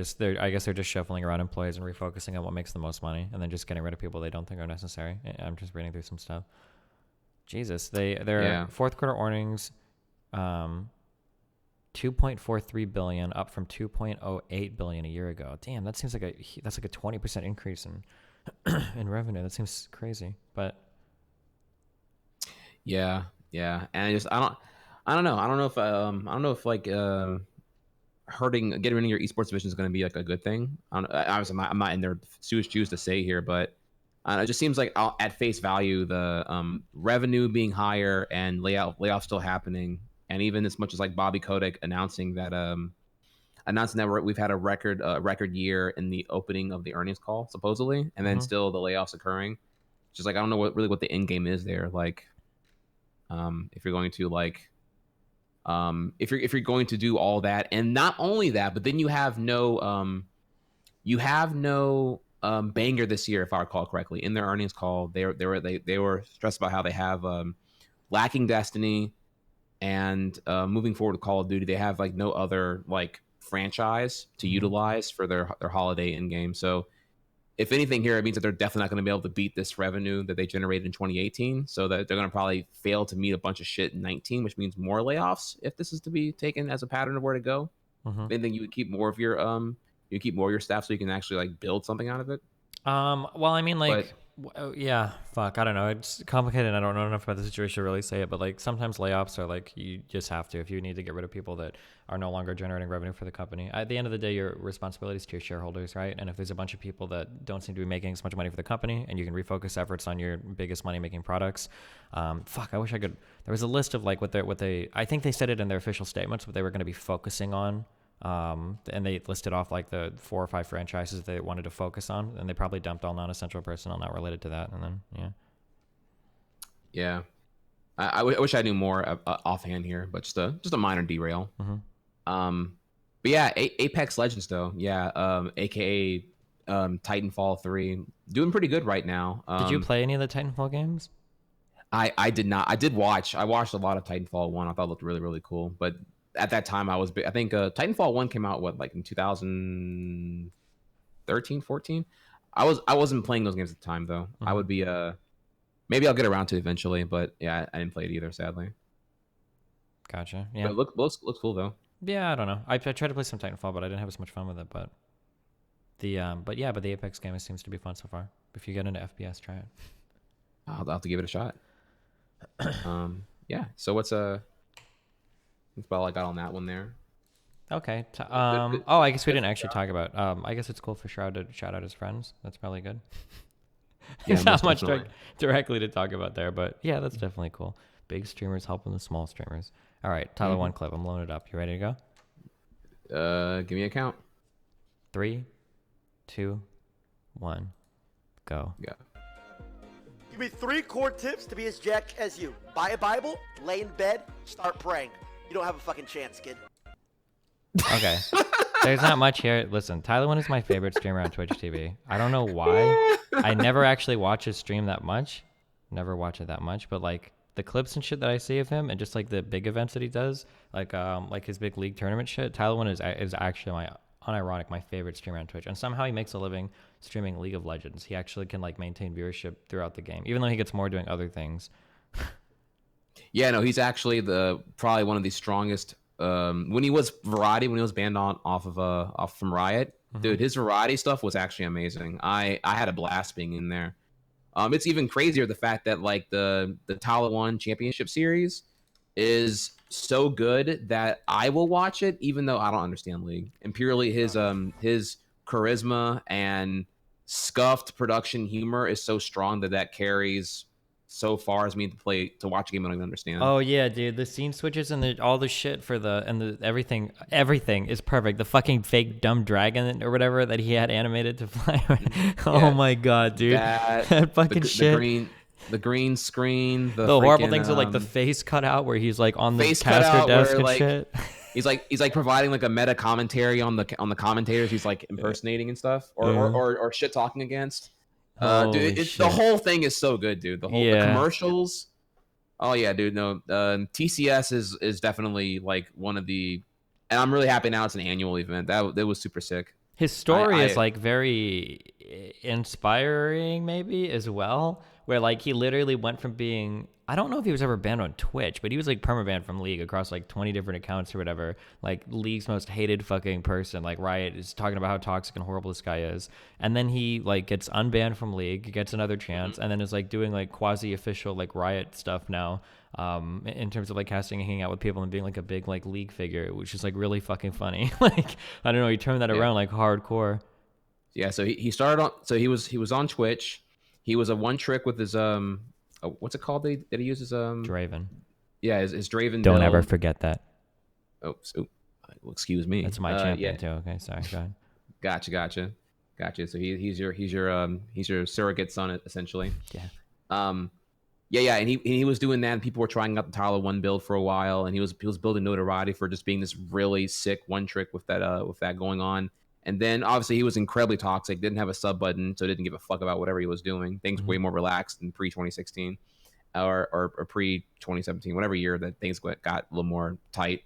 guess they're just shuffling around employees and refocusing on what makes the most money, and then just getting rid of people they don't think are necessary. I'm just reading through some stuff. Jesus, their fourth quarter earnings, 2.43 billion, up from 2.08 billion a year ago. Damn, that seems like that's like a 20% increase in revenue. That seems crazy, but yeah, and I don't know if like getting rid of your esports division is going to be like a good thing. Obviously, I'm not in their shoes to say here, but it just seems like at face value, the revenue being higher and layoffs still happening, and even as much as like Bobby Kotick announcing that we've had a record year in the opening of the earnings call supposedly, and then still the layoffs occurring. Just like I don't know what the end game is there. Like, if you're going to like. If you're going to do all that, and not only that, but then you have no banger this year, if I recall correctly. In their earnings call, they were stressed about how they have lacking Destiny, and moving forward with Call of Duty, they have like no other like franchise to utilize for their holiday end game. So if anything here, it means that they're definitely not going to be able to beat this revenue that they generated in 2018. So that they're going to probably fail to meet a bunch of shit in 19, which means more layoffs if this is to be taken as a pattern of where to go. Then you would keep more of your staff so you can actually like build something out of it. Well, I mean, like, yeah, fuck, I don't know. It's complicated. I don't know enough about the situation to really say it, but like sometimes layoffs are like you just have to if you need to get rid of people that are no longer generating revenue for the company. At the end of the day, your responsibility is to your shareholders, right? And if there's a bunch of people that don't seem to be making as much money for the company, and you can refocus efforts on your biggest money making products, fuck, I wish I could. There was a list of like what they. I think they said it in their official statements what they were going to be focusing on. And they listed off like the 4 or 5 franchises they wanted to focus on, and they probably dumped all non-essential personnel not related to that. And then I wish I knew more offhand here, but just a minor derail. But yeah, Apex Legends though, aka Titanfall 3, doing pretty good right now. Did you play any of the Titanfall games? I did not. I watched a lot of Titanfall 1. I thought it looked really, really cool, but at that time I think Titanfall 1 came out like in 2013, 14. I wasn't playing those games at the time though. I would be maybe I'll get around to it eventually, but yeah, I didn't play it either, sadly. Gotcha. Yeah. But it looks cool though. Yeah, I don't know. I tried to play some Titanfall, but I didn't have as much fun with it. But the Apex game seems to be fun so far. If you get into FPS, try it. I'll have to give it a shot. Yeah. So that's all I got on that one there. Okay. I guess we didn't actually talk about. I guess it's cool for Shroud to shout out his friends. That's probably good. Yeah, not much directly to talk about there, but yeah, that's definitely cool. Big streamers helping the small streamers. All right, Tyler, one clip. I'm loading it up. You ready to go? Give me a count. 3, 2, 1, go. Yeah. Give me 3 core tips to be as jacked as you. Buy a Bible, lay in bed, start praying. You don't have a fucking chance, kid. Okay. There's not much here. Listen, Tyler One is my favorite streamer on Twitch TV. I don't know why. I never actually watch his stream that much. Never watch it that much, but like the clips and shit that I see of him and just like the big events that he does, like his big league tournament shit, Tyler One is actually my favorite streamer on Twitch. And somehow he makes a living streaming League of Legends. He actually can like maintain viewership throughout the game, even though he gets more doing other things. Yeah, no, he's actually probably one of the strongest. When he was Voddity, when he was banned off from Riot, dude, his Voddity stuff was actually amazing. I had a blast being in there. It's even crazier the fact that like the Tyler One Championship Series is so good that I will watch it even though I don't understand League. And purely his charisma and scuffed production humor is so strong that carries so far as me to watch a game I don't even understand. Oh yeah, dude, the scene switches and all the shit for everything is perfect. The fucking fake dumb dragon or whatever that he had animated to fly. Oh my god, dude, that fucking shit. The green screen, the horrible things with like the face cut out where he's like on the caster desk and shit. He's like providing like a meta commentary on the commentators he's like impersonating and stuff or shit talking against. Dude, the whole thing is so good, dude. The commercials. Oh yeah, dude. No, TCS is definitely like one of the, and I'm really happy now it's an annual event. That was super sick. His story is like very inspiring, maybe as well. Where like he literally went from being, I don't know if he was ever banned on Twitch, but he was like permabanned from League across like 20 different accounts or whatever. Like League's most hated fucking person. Like Riot is talking about how toxic and horrible this guy is. And then he like gets unbanned from League, gets another chance, and then is like doing like quasi-official like Riot stuff now. In terms of like casting and hanging out with people and being like a big like League figure, which is like really fucking funny. Like, I don't know, he turned that around like hardcore. Yeah, so he started on, so he was on Twitch. He was a one trick with his what's it called that he uses Draven. Yeah, his Draven. Don't ever forget that. Oh, well, excuse me. That's my champion too. Okay, sorry. Go ahead. Gotcha. So he's your surrogate son essentially. Yeah. Yeah, and he was doing that, and people were trying out the Tyler One build for a while, and he was building notoriety for just being this really sick one trick with that going on. And then obviously he was incredibly toxic, didn't have a sub button, so didn't give a fuck about whatever he was doing. Things were way more relaxed than pre-2016 or pre-2017, whatever year that things got a little more tight.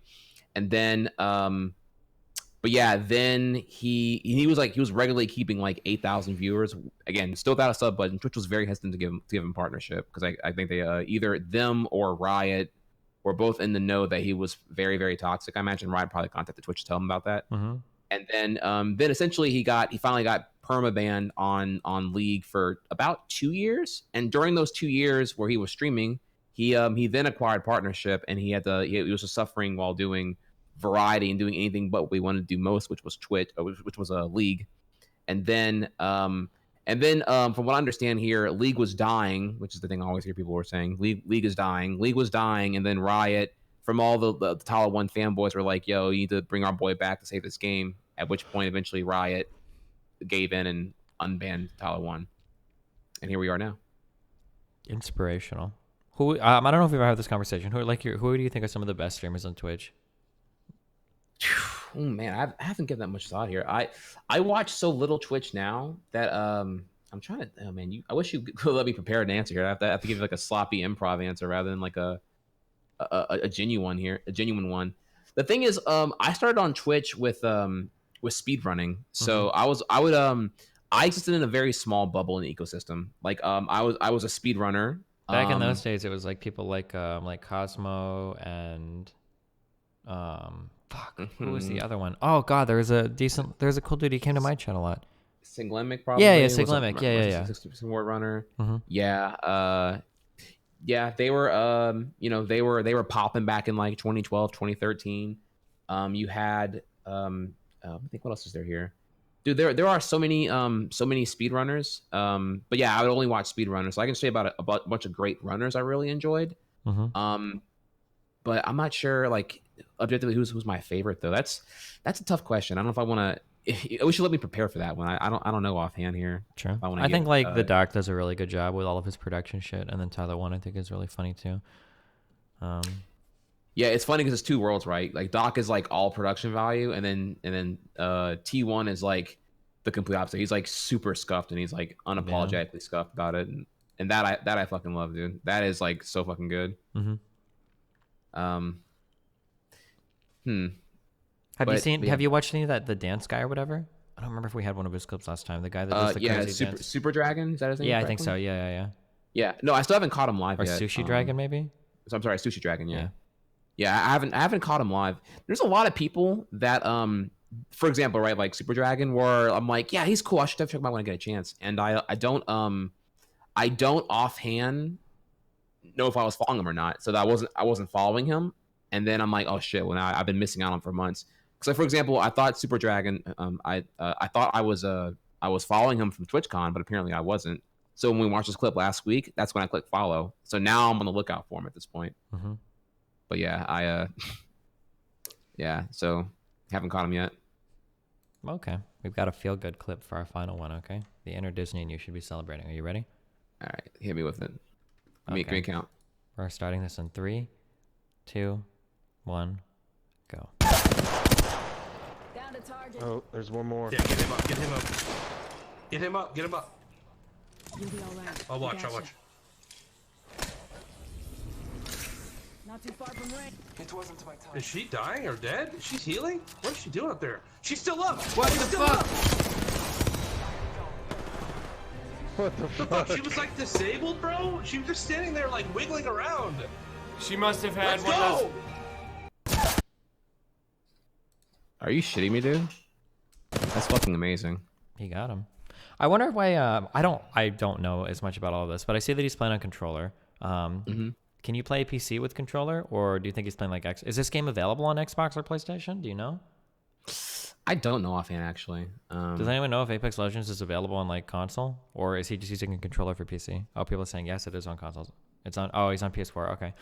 And then but yeah, then he was regularly keeping like 8,000 viewers. Again, still without a sub button. Twitch was very hesitant to give him partnership because I think they either them or Riot were both in the know that he was very, very toxic. I imagine Riot probably contacted Twitch to tell him about that. And then essentially he finally got permaban on League for about 2 years, and during those 2 years where he was streaming, he then acquired partnership, and he was just suffering while doing variety and doing anything but what we wanted to do most, which was Twitch, which was a League. And then from what I understand here, League was dying, which is the thing I always hear people were saying. League is dying. League was dying, and then Riot, from all the Tala 1 fanboys, were like, "Yo, you need to bring our boy back to save this game." At which point, eventually, Riot gave in and unbanned Tala 1, and here we are now. Inspirational. Who? I don't know if we've ever had this conversation. Who do you think are some of the best streamers on Twitch? Oh man, I haven't given that much thought here. I watch so little Twitch now that I'm trying to. Oh man, I wish you could let me prepare an answer here. I have to give you like a sloppy improv answer rather than like a genuine one. The thing is, I started on Twitch with speedrunning. So I existed in a very small bubble in the ecosystem. Like I was a speedrunner. Back in those days, it was like people like Cosmo and who was the other one? Oh god, there's a cool dude. He came to my channel a lot. Siglemic, probably. Yeah, Siglemic. Yeah. 60% word runner. Yeah. Yeah, they were they were popping back in like 2012, 2013. You had I think what else is there here? Dude, there are so many speedrunners. But yeah, I would only watch speedrunners. So I can say about a bunch of great runners I really enjoyed. But I'm not sure, like, objectively who's my favorite though. That's a tough question. I don't know if I want to. We should let me prepare for that one. I don't know offhand here. Sure. I think like the Doc does a really good job with all of his production shit, and then Tyler 1 I think is really funny too. Yeah, it's funny because it's two worlds, right? Like Doc is like all production value, and then T1 is like the complete opposite. He's like super scuffed, and he's like unapologetically scuffed about it, and that I fucking love, dude. That is like so fucking good. Have you watched any of that, the dance guy or whatever? I don't remember if we had one of his clips last time. The guy that does the crazy dance. Super Dragon, is that his name? Yeah, I think so. Yeah. Yeah. No, I still haven't caught him live or yet. Sushi Dragon, maybe. So I'm sorry, Sushi Dragon. Yeah. I haven't caught him live. There's a lot of people that for example, right, like Super Dragon, where I'm like, yeah, he's cool. I should check him out when I get a chance. And I don't offhand know if I was following him or not. So that I wasn't following him. And then I'm like, oh shit, well now I've been missing out on him for months. So for example, I thought Super Dragon, I thought I was following him from TwitchCon, but apparently I wasn't. So when we watched this clip last week, that's when I clicked follow. So now I'm on the lookout for him at this point. But yeah, so haven't caught him yet. Okay, we've got a feel good clip for our final one. Okay, the inner Disney and you should be celebrating. Are you ready? All right, hit me with it. Make me count. We're starting this in 3, 2, 1, go. Oh, there's one more. Yeah, get him up. Get him up. You'll be all right. I'll watch. Not too far from range. It wasn't my time. Is she dying or dead? She's healing? What is she doing up there? She's still up. What the fuck? What the fuck? She was like disabled, bro. She was just standing there like wiggling around. She must have had Let's one go! of those. Are you shitting me, dude? That's fucking amazing. He got him. I wonder why. I don't know as much about all of this, but I see that he's playing on controller. Can you play PC with controller, or do you think he's playing like X? Is this game available on Xbox or PlayStation? Do you know? I don't know offhand, actually. Does anyone know if Apex Legends is available on like console, or is he just using a controller for PC? Oh, people are saying yes, it is on consoles. It's on. Oh, he's on PS4. Okay.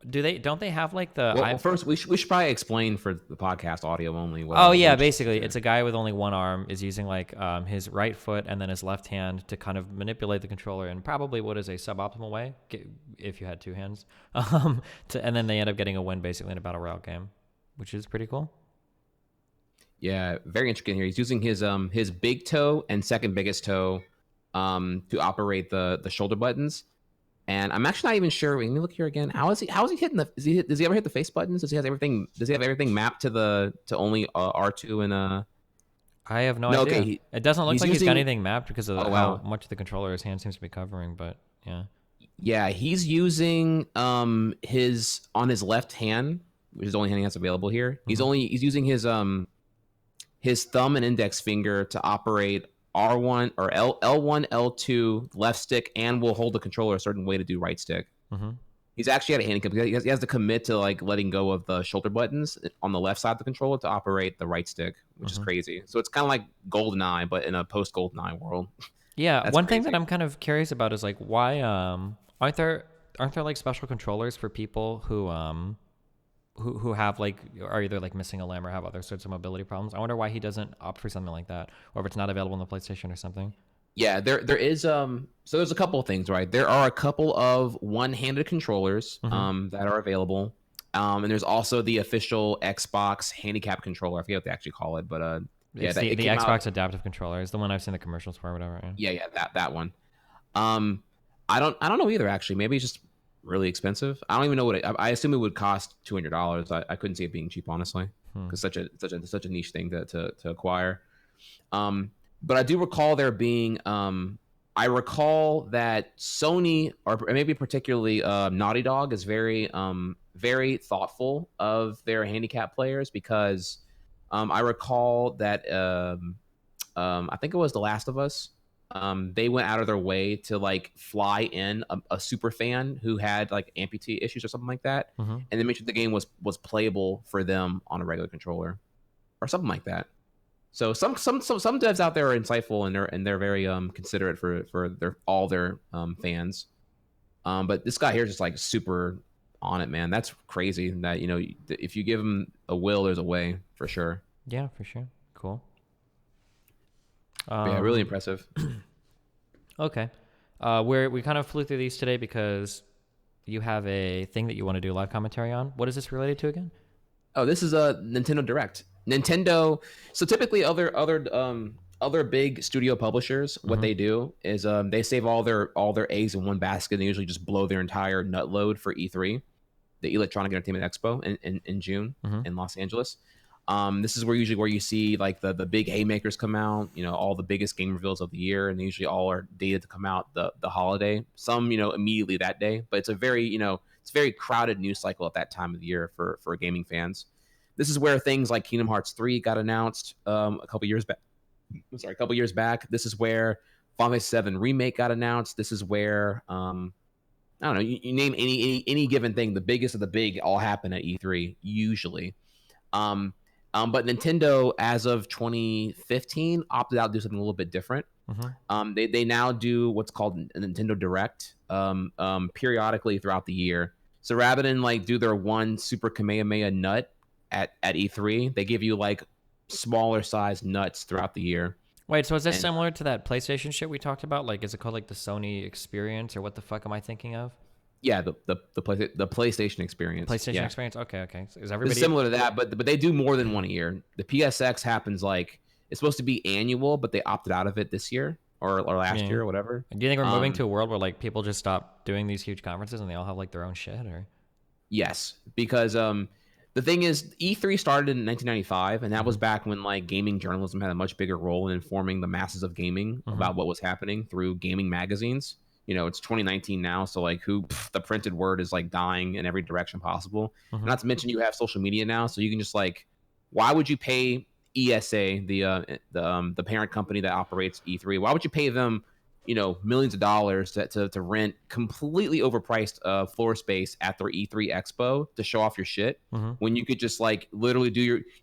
Don't they have like the? Well, first we should probably explain for the podcast audio only. Basically, it's a guy with only one arm is using like his right foot and then his left hand to kind of manipulate the controller in probably what is a suboptimal way if you had two hands. And then they end up getting a win basically in a battle royale game, which is pretty cool. Yeah, very intricate here. He's using his big toe and second biggest toe to operate the shoulder buttons. And I'm actually not even sure. Let me look here again. How is he hitting the? Does he ever hit the face buttons? Does he have everything? Does he have everything mapped to only R2 and I have no idea. Okay, it doesn't look like he's got anything mapped because of how much of the controller his hand seems to be covering. But yeah. Yeah, he's using his on his left hand, which is the only hand he has available here. He's using his his thumb and index finger to operate R1 or L1, L2 left stick, and will hold the controller a certain way to do right stick. Mm-hmm. He's actually at a handicap. He has to commit to like letting go of the shoulder buttons on the left side of the controller to operate the right stick, which is crazy. So it's kind of like GoldenEye, but in a post GoldenEye world. Yeah, one thing that I'm kind of curious about is like why aren't there like special controllers for people who have like are either like missing a limb or have other sorts of mobility problems? I wonder why he doesn't opt for something like that, or if it's not available on the PlayStation or something. Yeah, there is so there's a couple of things, right? There are a couple of one-handed controllers that are available. And there's also the official Xbox handicap controller. I forget what they actually call it, but it's the Xbox adaptive controller is the one I've seen the commercials for or whatever. Yeah, that one. I don't know either actually. Maybe it's just really expensive. I don't even know what I assume it would cost $200. I couldn't see it being cheap, honestly, because such a niche thing to acquire. But I do recall there being I recall that Sony, or maybe particularly Naughty Dog, is very thoughtful of their handicap players, because I recall that I think it was The Last of Us. They went out of their way to like fly in a super fan who had like amputee issues or something like that, and they made sure the game was playable for them on a regular controller or something like that. So some devs out there are insightful, and they're very considerate for all their fans. But this guy here is just like super on it, man. That's crazy. That if you give him a will, there's a way for sure. Yeah, for sure. Cool. Yeah, really impressive. Okay, we kind of flew through these today because you have a thing that you want to do live commentary on. What is this related to again? Oh, this is a Nintendo Direct. Nintendo. So typically, other big studio publishers, what they do is they save all their eggs in one basket, and they usually just blow their entire nut load for E3, the Electronic Entertainment Expo in June in Los Angeles. This is where you see like the big haymakers come out, all the biggest game reveals of the year, and they usually all are dated to come out the holiday. Some immediately that day, but it's a very very crowded news cycle at that time of the year for gaming fans. This is where things like Kingdom Hearts 3 got announced a couple years back. This is where Final Fantasy VII Remake got announced. This is where I don't know, you name any given thing, the biggest of the big all happen at E3 usually. But Nintendo, as of 2015, opted out to do something a little bit different. They now do what's called a Nintendo Direct periodically throughout the year. So rather than like do their one Super Kamehameha nut at E3, they give you like smaller size nuts throughout the year. Wait, so is this similar to that PlayStation shit we talked about? Like, is it called like the Sony Experience, or what the fuck am I thinking of? Yeah, the PlayStation Experience. PlayStation Experience. Okay. So is everybody it's similar to that? But they do more than one a year. The PSX happens like it's supposed to be annual, but they opted out of it this year or last year or whatever. Do you think we're moving to a world where like people just stop doing these huge conferences and they all have like their own shit? Or yes, because the thing is, E3 started in 1995, and that was back when like gaming journalism had a much bigger role in informing the masses of gaming about what was happening through gaming magazines. It's 2019 now, so like the printed word is like dying in every direction possible. Not to mention you have social media now, so you can just like, why would you pay ESA, the parent company that operates E3? Why would you pay them, millions of dollars to rent completely overpriced floor space at their E3 Expo to show off your shit, when you could just like literally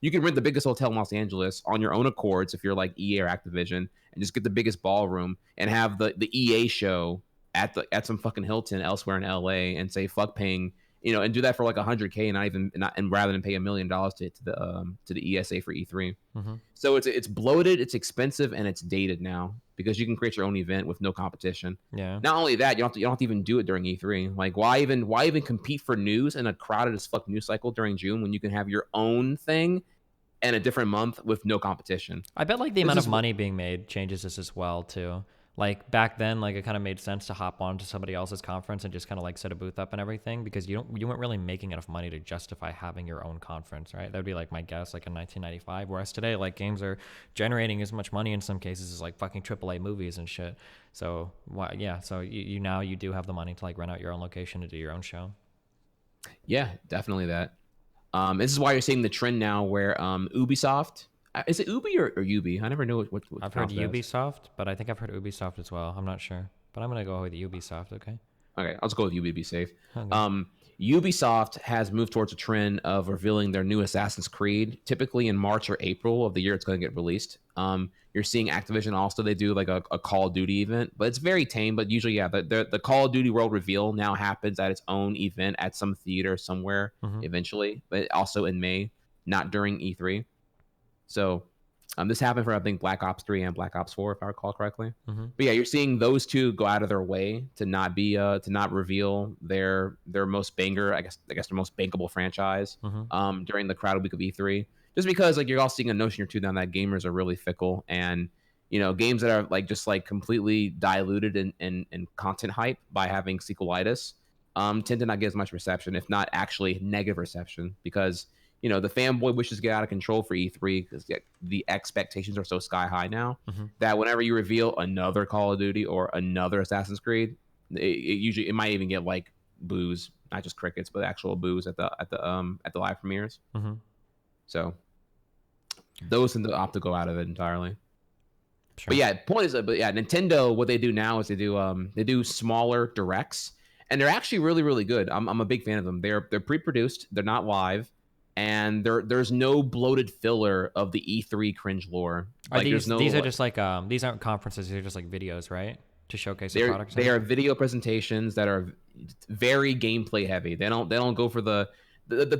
you could rent the biggest hotel in Los Angeles on your own accords if you're like EA or Activision, and just get the biggest ballroom and have the EA show at some fucking Hilton elsewhere in LA and say fuck paying, and do that for like $100K and rather than pay $1 million to the ESA for E3. So it's bloated, it's expensive, and it's dated now because you can create your own event with no competition. Yeah. Not only that, you don't have to even do it during E3. Like why even compete for news in a crowded as fuck news cycle during June when you can have your own thing and a different month with no competition? I bet like the amount of money being made changes this as well too. Like back then, like it kind of made sense to hop on to somebody else's conference and just kind of like set a booth up and everything, because you weren't really making enough money to justify having your own conference, right? That would be like my guess, like in 1995. Whereas today, like games are generating as much money in some cases as like fucking AAA movies and shit. So so you do have the money to like rent out your own location to do your own show. Yeah, definitely that. This is why you're seeing the trend now where Ubisoft, Is it Ubi or Ubi? I never know what I've heard Ubisoft, but I think I've heard Ubisoft as well. I'm not sure, but I'm gonna go with Ubisoft. Okay. Okay, I'll just go with Ubi to be safe. Okay. Ubisoft has moved towards a trend of revealing their new Assassin's Creed, typically in March or April of the year it's going to get released. You're seeing Activision also, they do like a Call of Duty event, but it's very tame. But usually, yeah, the Call of Duty World reveal now happens at its own event at some theater somewhere eventually, but also in May, not during E3. So this happened for, I think, Black Ops 3 and Black Ops 4, if I recall correctly. But yeah, you're seeing those two go out of their way to not be to not reveal their most banger, I guess their most bankable franchise during the crowded week of E3. Just because like you're all seeing a notion or two down that gamers are really fickle, and games that are like just like completely diluted in content hype by having sequelitis tend to not get as much reception, if not actually negative reception, because the fanboy wishes to get out of control for E3 because the expectations are so sky high now that whenever you reveal another Call of Duty or another Assassin's Creed, it might even get like boos, not just crickets, but actual boos at the live premieres. So those tend to opt to go out of it entirely. Sure. But yeah, point is, Nintendo, what they do now is they do smaller directs, and they're actually really, really good. I'm a big fan of them. They're pre-produced, they're not live. And there's no bloated filler of the E3 cringe lore. Are these are just like these aren't conferences, these are just like videos, right? To showcase the product. They are video presentations that are very gameplay heavy. They don't go for the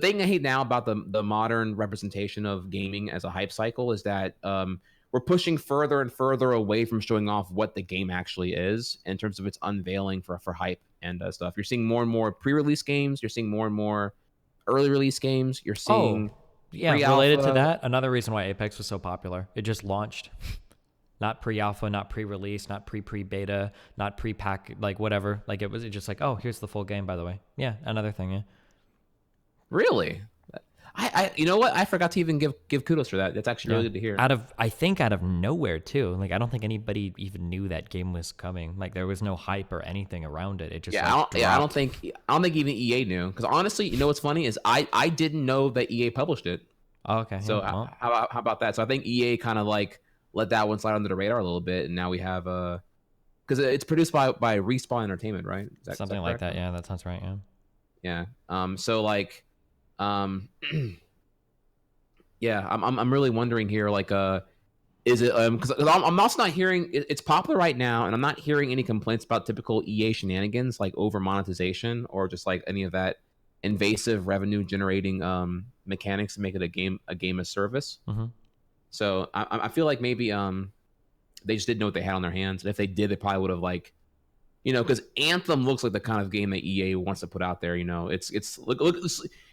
thing I hate now about the modern representation of gaming as a hype cycle is that we're pushing further and further away from showing off what the game actually is in terms of its unveiling for hype and stuff. You're seeing more and more pre-release games. You're seeing more and more early release games. You're seeing related to that, another reason why Apex was so popular, it just launched. Not pre-alpha, not pre-release, not pre-beta, not pre-pack, like whatever. Like it was just like, oh, here's the full game, by the way. Yeah, another thing. Yeah. Really? I you know what? I forgot to even give kudos for that. That's actually really good to hear. I think out of nowhere too. Like I don't think anybody even knew that game was coming. Like there was no hype or anything around it. It just I don't think even EA knew. Because honestly, what's funny is I didn't know that EA published it. Oh, okay. So how about that? So I think EA kind of like let that one slide under the radar a little bit, and now we have because it's produced by Respawn Entertainment, right? Something like that. Yeah, that sounds right. Yeah. So like. Yeah, I'm really wondering here, like, is it because I'm also not hearing it's popular right now, and I'm not hearing any complaints about typical EA shenanigans like over monetization or just like any of that invasive revenue generating mechanics to make it a game as service. So I feel like maybe they just didn't know what they had on their hands, and if they did, they probably would have like. Because Anthem looks like the kind of game that EA wants to put out there. It's look.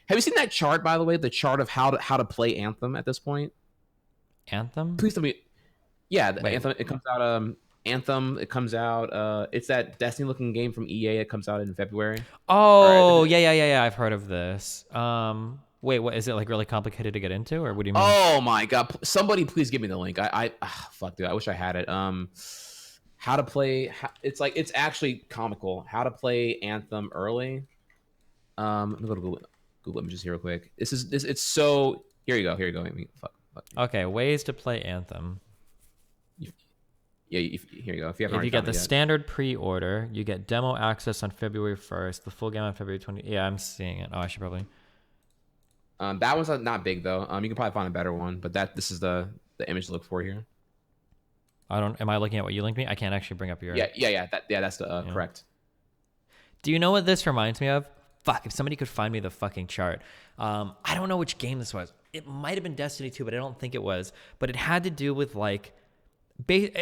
Have you seen that chart, by the way? The chart of how to play Anthem at this point. Anthem? Please tell me. Yeah, Anthem. It comes out. Anthem. It comes out. It's that Destiny-looking game from EA. It comes out in February. Oh, yeah. I've heard of this. Wait, what is it like? Really complicated to get into, or what do you mean? Oh my god! Somebody please give me the link. Fuck, dude. I wish I had it. How to play? It's actually comical. How to play Anthem early. Let me go to Google Images here real quick. It's so. Here you go. I mean, fuck. Okay, ways to play Anthem. Here you go. If you get the standard pre-order, you get demo access on February 1st, the full game on February 20th. Yeah, I'm seeing it. Oh, I should probably. That one's not big though. You can probably find a better one, but this is the image to look for here. Am I looking at what you linked me? I can't actually bring up your. Yeah. That's the correct. Do you know what this reminds me of? Fuck, if somebody could find me the fucking chart. I don't know which game this was. It might have been Destiny 2, but I don't think it was. But it had to do with like,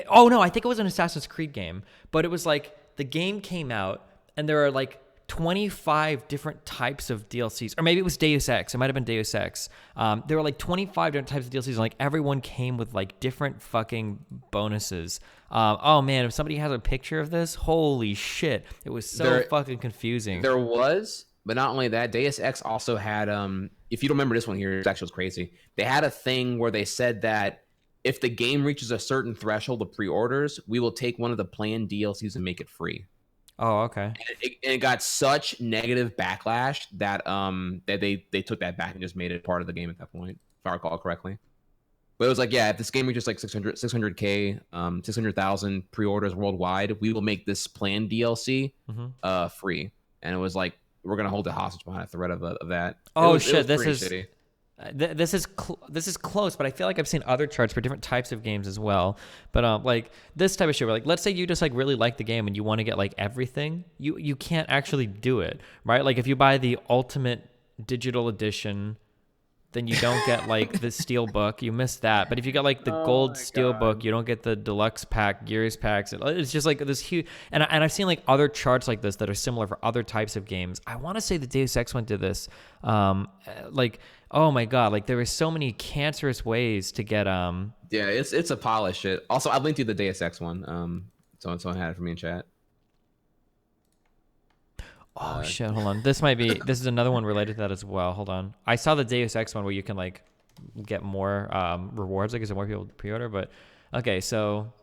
oh no, I think it was an Assassin's Creed game. But it was like the game came out and there are like 25 different types of DLCs, or maybe it was Deus Ex. It might have been Deus Ex. There were like 25 different types of DLCs, and like everyone came with like different fucking bonuses. Oh man, if somebody has a picture of this, holy shit, it was so fucking confusing. There was, but not only that, Deus Ex also had. If you don't remember this one here, it actually was crazy. They had a thing where they said that if the game reaches a certain threshold of pre-orders, we will take one of the planned DLCs and make it free. Oh, okay. And it got such negative backlash that that they took that back and just made it part of the game at that point, if I recall correctly. But it was like, yeah, if this game reaches like 600K, 600,000 pre-orders worldwide, we will make this planned DLC free. And it was like, we're gonna hold a hostage behind a threat of that. Oh shit! This is close, but I feel like I've seen other charts for different types of games as well. But like this type of shit, where like, let's say you just like really like the game and you want to get like everything, you can't actually do it, right? Like if you buy the ultimate digital edition, then you don't get like the steel book. You miss that. But if you got like the gold steel book, you don't get the deluxe pack, Gears packs. It's just like this huge. And I've seen like other charts like this that are similar for other types of games. I want to say the Deus Ex one did this. Like, oh my god, like there were so many cancerous ways to get. Yeah, it's a pile of shit. Also, I linked you the Deus Ex one. Someone had it for me in chat. Oh shit, hold on. This is another one related to that as well. Hold on. I saw the Deus Ex one where you can like get more rewards, like as more people pre-order, but okay, so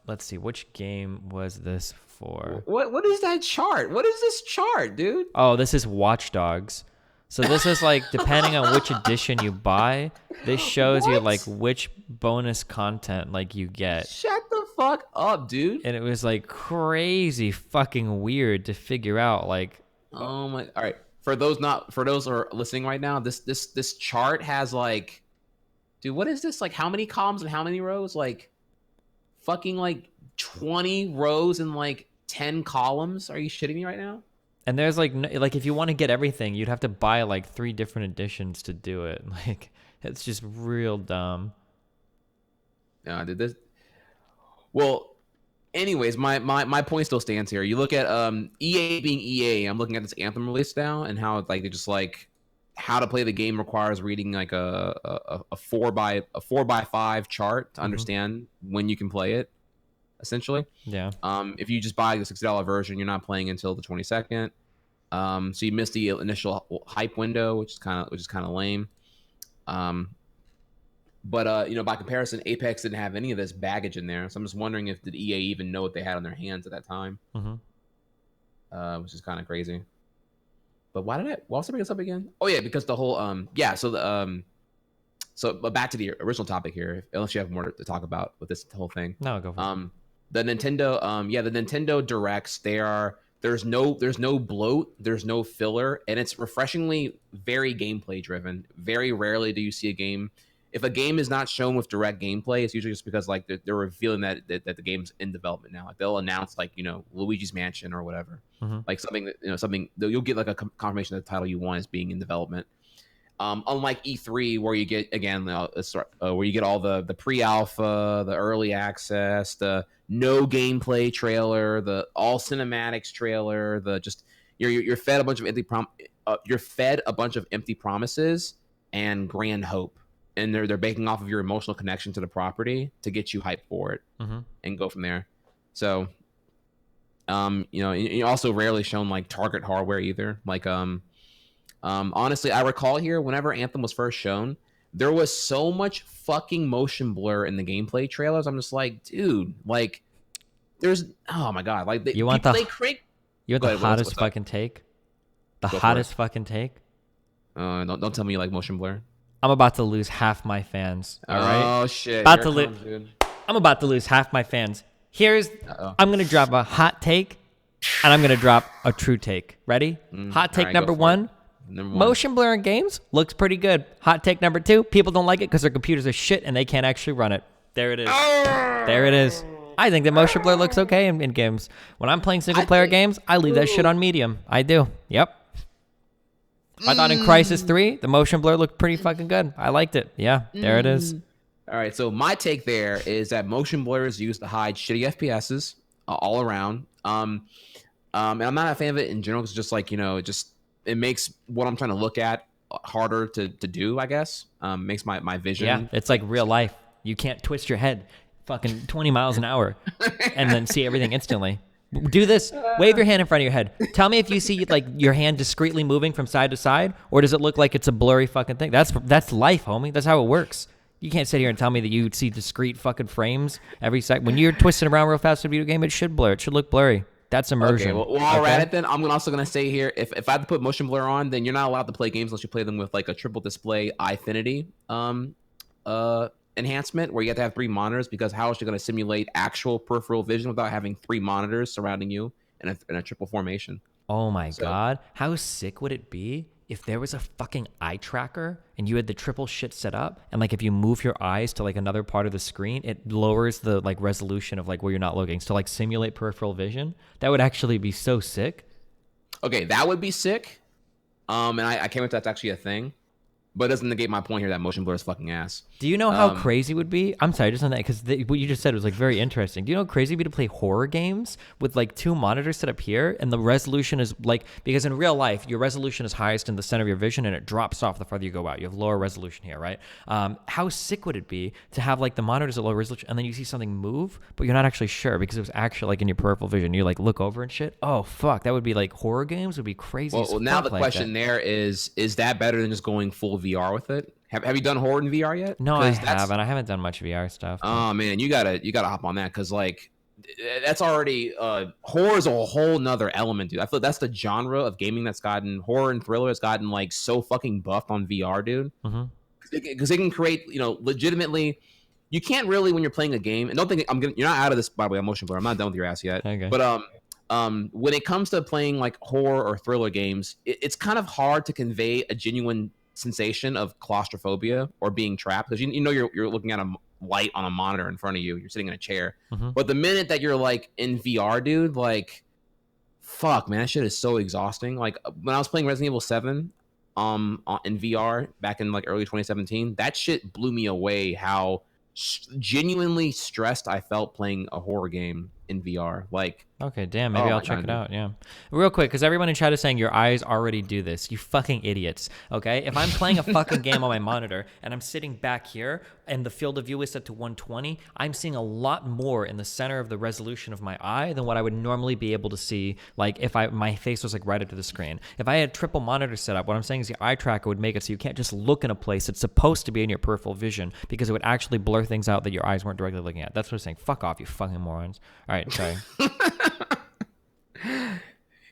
let's see, which game was this for? What is that chart? What is this chart, dude? Oh, this is Watch Dogs. So this is like, depending on which edition you buy, this shows you like which bonus content like you get. Shut the fuck up, dude. And it was like crazy fucking weird to figure out, like. Oh my! All right, for those who are listening right now, this chart has like, dude, what is this? Like, how many columns and how many rows? Like, fucking like 20 rows and like 10 columns. Are you shitting me right now? And there's like if you want to get everything, you'd have to buy like 3 different editions to do it. Like, it's just real dumb. Yeah, did this. Well, anyways, my point still stands here. You look at EA being EA. I'm looking at this Anthem release now, and how it's like they just like how to play the game requires reading like a 4x5 chart to understand when you can play it. Essentially, yeah. If you just buy the $60 version, you're not playing until the 22nd. So you missed the initial hype window, which is kind of lame. But you know, by comparison, Apex didn't have any of this baggage in there. So I'm just wondering if did EA even know what they had on their hands at that time, which is kind of crazy. But why was I bring this up again? Oh yeah, because the whole but back to the original topic here. Unless you have more to talk about with this whole thing. No, go for it. The Nintendo, the Nintendo Directs, there's no bloat, there's no filler, and it's refreshingly very gameplay driven. Very rarely do you see a game. If a game is not shown with direct gameplay, it's usually just because like they're revealing that the game's in development now. Like they'll announce like, you know, Luigi's Mansion or whatever, like something you'll get like a confirmation that the title you want is being in development. Unlike E3, where you get where you get all the pre-alpha, the early access, the no gameplay trailer, the all cinematics trailer, the just you're fed a bunch of empty promises and grand hope, and they're baking off of your emotional connection to the property to get you hyped for it and go from there. So, you know, you're also rarely shown like target hardware either, like honestly, I recall here whenever Anthem was first shown, there was so much fucking motion blur in the gameplay trailers. I'm just like, dude, like, there's oh my god, like you want the hottest fucking take? The hottest fucking take? Don't tell me you like motion blur. I'm about to lose half my fans. All right. Oh shit. I'm about to lose half my fans. I'm gonna drop a hot take, and I'm gonna drop a true take. Ready? Hot take number one. Motion blur in games looks pretty good. Hot take number 2, people don't like it because their computers are shit and they can't actually run it. There it is. There it is. I think that motion blur looks okay in games. When I'm playing single player games, I leave that shit on medium. I do. Yep. I thought in Crysis 3, the motion blur looked pretty fucking good. I liked it. Yeah, there it is. All right, so my take there is that motion blur is used to hide shitty FPSs all around. And I'm not a fan of it in general because just like, you know, it makes what I'm trying to look at harder to do, I guess. Makes my vision. Yeah, it's like real life. You can't twist your head fucking 20 miles an hour and then see everything instantly. Do this. Wave your hand in front of your head. Tell me if you see like your hand discreetly moving from side to side, or does it look like it's a blurry fucking thing? That's life, homie. That's how it works. You can't sit here and tell me that you see discrete fucking frames every second. When you're twisting around real fast in a video game, it should blur. It should look blurry. That's immersion. Okay, well, while we're at it, then I'm also gonna say here, if I have to put motion blur on, then you're not allowed to play games unless you play them with like a triple display Eyefinity enhancement, where you have to have 3 monitors, because how is you gonna simulate actual peripheral vision without having 3 monitors surrounding you in a triple formation? Oh my god, how sick would it be if there was a fucking eye tracker and you had the triple shit set up, and like if you move your eyes to like another part of the screen, it lowers the like resolution of like where you're not looking, so like simulate peripheral vision? That would actually be so sick. Okay, that would be sick. And I can't believe that's actually a thing. But it doesn't negate my point here that motion blur is fucking ass. Do you know how crazy it would be? I'm sorry, just on that, because what you just said was like very interesting. Do you know how crazy it would be to play horror games with like 2 monitors set up here, and the resolution is like, because in real life, your resolution is highest in the center of your vision, and it drops off the farther you go out. You have lower resolution here, right? How sick would it be to have like the monitors at low resolution, and then you see something move, but you're not actually sure because it was actually like in your peripheral vision. You like look over and shit. Oh fuck, that would be like horror games would be crazy. Well, now the question there is that better than just going full VR with it? Have you done horror in VR yet? No, I haven't. I haven't done much VR stuff. Oh man, you gotta hop on that, because like that's already horror is a whole nother element, dude. I feel that's the genre of gaming that's gotten horror and thriller has gotten like so fucking buffed on VR, dude. Because they can create, legitimately. You can't really, when you're playing a game, and don't think you're not out of this, by the way. I'm motion blur. I'm not done with your ass yet. Okay. But when it comes to playing like horror or thriller games, it's kind of hard to convey a genuine sensation of claustrophobia or being trapped, because you're looking at a light on a monitor in front of you. You're sitting in a chair. But the minute that you're like in VR, dude, like, fuck, man, that shit is so exhausting. Like when I was playing Resident Evil 7 in VR back in like early 2017, that shit blew me away how genuinely stressed I felt playing a horror game in VR. Like, okay, damn, maybe I'll check it out. Yeah, real quick, because everyone in chat is saying your eyes already do this. You fucking idiots. Okay, if I'm playing a fucking game on my monitor and I'm sitting back here and the field of view is set to 120, I'm seeing a lot more in the center of the resolution of my eye than what I would normally be able to see, like if my face was like right up to the screen. If I had triple monitor set up, what I'm saying is the eye tracker would make it so you can't just look in a place that's supposed to be in your peripheral vision, because it would actually blur things out that your eyes weren't directly looking at. That's what I'm saying. Fuck off, you fucking morons. All right, sorry.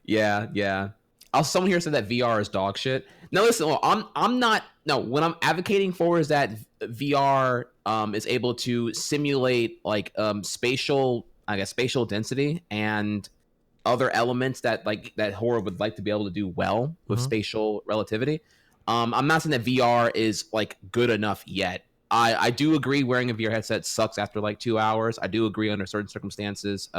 Yeah. Also, someone here said that VR is dog shit. No, listen, I'm not. No, what I'm advocating for is that VR is able to simulate like spatial density and other elements that horror would like to be able to do well with spatial relativity. I'm not saying that VR is like good enough yet. I do agree wearing a VR headset sucks after like 2 hours. I do agree under certain circumstances.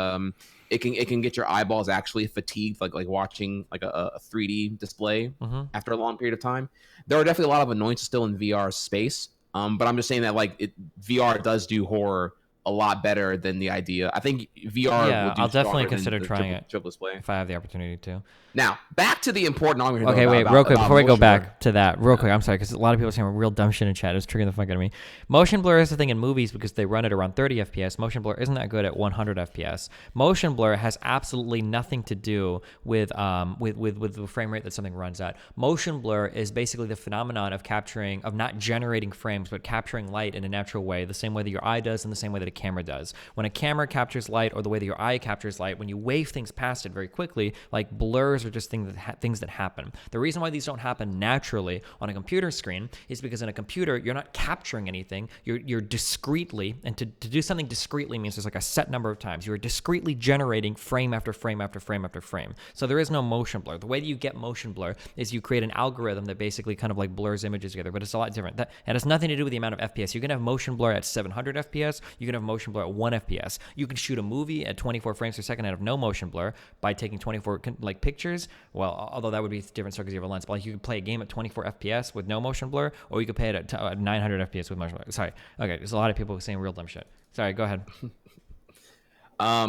It can get your eyeballs actually fatigued, like watching like a 3D display after a long period of time. There are definitely a lot of annoyances still in VR space. But I'm just saying that like VR does do horror a lot better than the idea. I think VR. Yeah, will do I'll definitely consider trying it triple display if I have the opportunity to. Now, back to the important argument. Okay, wait, real quick, before we go back to that, real quick, I'm sorry, because a lot of people are saying real dumb shit in chat. It's triggering the fuck out of me. Motion blur is the thing in movies because they run it around 30 FPS. Motion blur isn't that good at 100 FPS. Motion blur has absolutely nothing to do with the frame rate that something runs at. Motion blur is basically the phenomenon of not generating frames, but capturing light in a natural way, the same way that your eye does and the same way that a camera does. When a camera captures light, or the way that your eye captures light, when you wave things past it very quickly, like blurs are just things that happen. The reason why these don't happen naturally on a computer screen is because in a computer, you're not capturing anything. You're discretely, and to do something discretely means there's like a set number of times. You're discretely generating frame after frame after frame after frame. So there is no motion blur. The way that you get motion blur is you create an algorithm that basically kind of like blurs images together, but it's a lot different. That has nothing to do with the amount of FPS. You can have motion blur at 700 FPS. You can have motion blur at 1 FPS. You can shoot a movie at 24 frames per second out of no motion blur by taking 24 like pictures. Well, although that would be different because you have a lens. But like you could play a game at 24 FPS with no motion blur, or you could play it at 900 FPS with motion blur. Sorry. Okay, there's a lot of people saying real dumb shit. Sorry, go ahead. I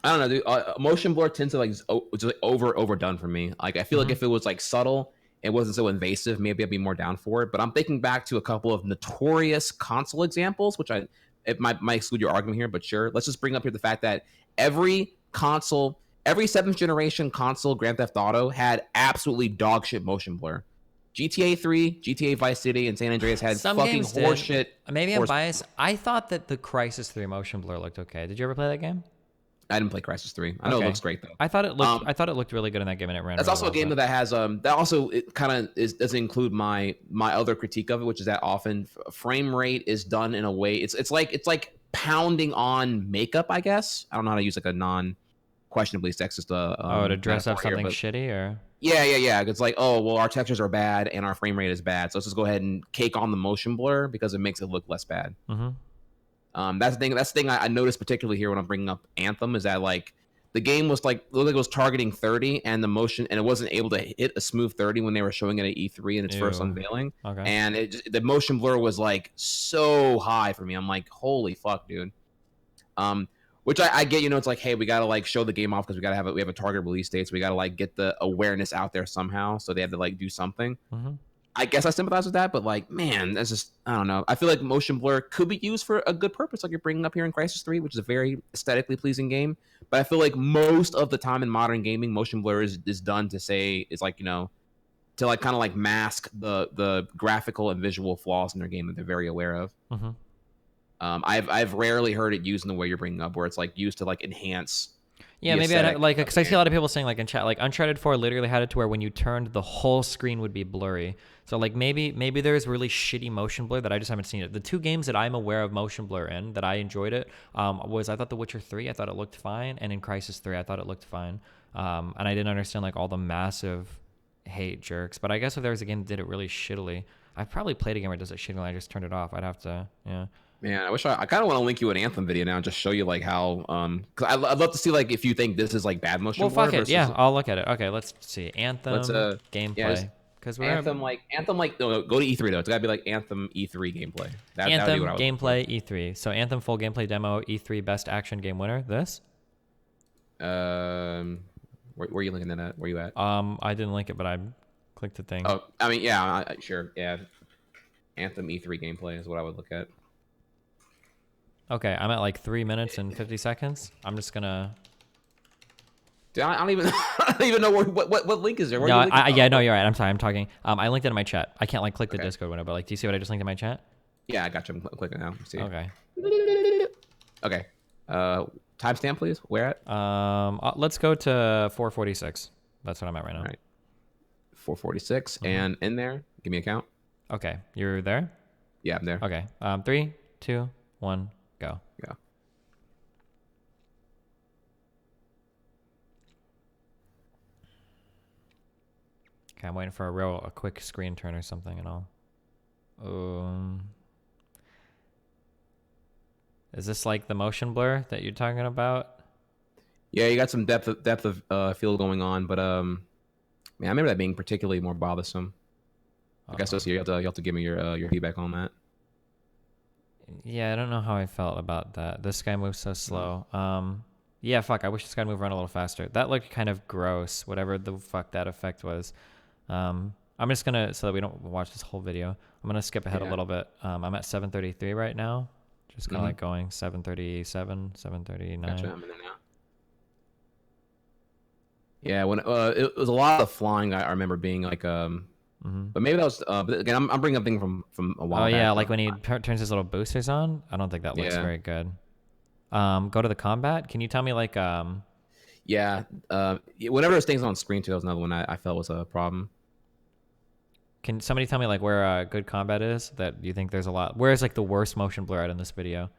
don't know, dude. Motion blur tends to like just overdone for me. Like I feel like if it was like subtle, it wasn't so invasive, maybe I'd be more down for it. But I'm thinking back to a couple of notorious console examples, which it might exclude your argument here, but sure. Let's just bring up here the fact that every 7th generation console Grand Theft Auto had absolutely dog shit motion blur. GTA 3, GTA Vice City, and San Andreas had some fucking horseshit. Maybe I'm biased. I thought that the Crysis 3 motion blur looked okay. Did you ever play that game? I didn't play Crysis 3. I know it looks great though. I thought it looked really good in that game, and it ran. That's really also a game that has that also it kind of doesn't include my other critique of it, which is that often frame rate is done in a way it's like pounding on makeup. I guess I don't know how to use like a non-questionably sexist. To dress up something shitty or. Yeah. It's like, oh well, our textures are bad and our frame rate is bad, so let's just go ahead and cake on the motion blur because it makes it look less bad. That's the thing I noticed particularly here when I'm bringing up Anthem is that like the game was like looked like it was targeting 30 and the motion, and it wasn't able to hit a smooth 30 when they were showing it at E3 in its first unveiling. And the motion blur was like so high for me. I'm like, holy fuck, dude. Which I get, it's like, hey, we gotta like show the game off because we have a target release date, so we gotta like get the awareness out there somehow. So they have to like do something. I guess I sympathize with that, but like, man, that's just, I don't know. I feel like motion blur could be used for a good purpose, like you're bringing up here in Crysis 3, which is a very aesthetically pleasing game. But I feel like most of the time in modern gaming, motion blur is done to say, it's like, to like kind of like mask the graphical and visual flaws in their game that they're very aware of. I've rarely heard it used in the way you're bringing up, where it's like used to like enhance. Yeah, maybe I'd like, because I see a lot of people saying like in chat, like Uncharted 4 literally had it to where when you turned, the whole screen would be blurry. So like maybe there's really shitty motion blur that I just haven't seen it. The two games that I'm aware of motion blur in that I enjoyed it was I thought The Witcher 3, I thought it looked fine, and in Crysis 3, I thought it looked fine. And I didn't understand like all the massive hate jerks. But I guess if there was a game that did it really shittily, I've probably played a game where it does it shittily. I just turned it off. I'd have to, yeah. Man, I wish I kind of want to link you an Anthem video now and just show you like how cause I'd love to see like if you think this is like bad motion. Well, fuck it. Yeah, I'll look at it. Okay, let's see Anthem gameplay. Because Anthem like no, go to E3 though. It's gotta be like Anthem E3 gameplay. Anthem gameplay E3. So Anthem full gameplay demo E3 best action game winner. This. Where are you linking that at? Where you at? I didn't link it, but I clicked the thing. Oh, I mean, yeah, sure, yeah. Anthem E3 gameplay is what I would look at. Okay, I'm at like 3 minutes and 50 seconds. I'm just gonna. Dude, I don't even know what link is there. No, yeah, no, you're right. I'm sorry, I'm talking. I linked it in my chat. I can't like click the Discord window, but like, do you see what I just linked in my chat? Yeah, I got you. I'm clicking now. See. Okay. Okay. Timestamp, please. Where at? Let's go to 446. That's what I'm at right now. All right. 446, and in there, give me a count. Okay, you're there. Yeah, I'm there. Okay. 3, 2, 1. Go. Okay, I'm waiting for a quick screen turn or something and all. Is this like the motion blur that you're talking about? Yeah, you got some depth of field going on, but man, I remember that being particularly more bothersome. I guess you have to give me your feedback on that. Yeah, I don't know how I felt about that. This guy moves so slow. Yeah, fuck, I wish this guy moved around a little faster. That looked kind of gross, whatever the fuck that effect was. I'm just gonna, so that we don't watch this whole video, I'm gonna skip ahead a little bit. I'm at 733 right now. Just kind of like going 737, 739. Gotcha, I'm in there now. Yeah, when it was a lot of flying, I remember being like but maybe that was but again, I'm bringing up thing from a while back. Yeah, like when he turns his little boosters on. I don't think that looks very good. Go to the combat. Can you tell me like yeah, whenever those things on screen too, that was another one I felt was a problem. Can somebody tell me like where good combat is that you think there's a lot? Where is like the worst motion blur out in this video?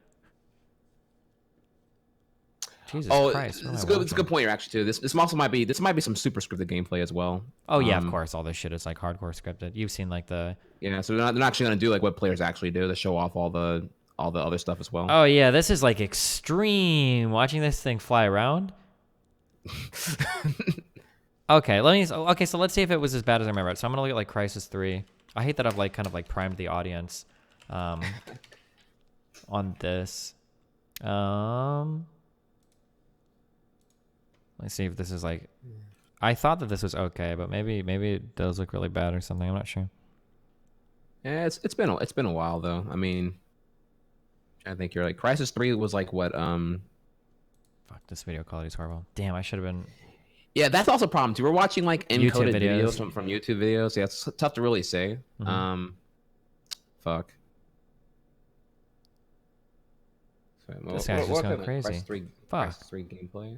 Jesus Christ. It's a good point here actually too. This also might be some super scripted gameplay as well. Oh yeah, of course. All this shit is like hardcore scripted. You've seen like the so they're not actually gonna do like what players actually do. They show off all the other stuff as well. Oh yeah, this is like extreme. Watching this thing fly around. Okay, so let's see if it was as bad as I remember. So I'm gonna look at like Crysis 3. I hate that I've like kind of like primed the audience on this. Let's see if this is like. I thought that this was okay, but maybe it does look really bad or something. I'm not sure. Yeah, it's been a while though. I mean, I think you're like Crysis 3 was like what Fuck, this video quality is horrible. Damn, I should have been. Yeah, that's also a problem too. We're watching like encoded videos from YouTube videos. Yeah, it's tough to really say. Fuck. Well, this guy's just going crazy. Fuck. 3 gameplay.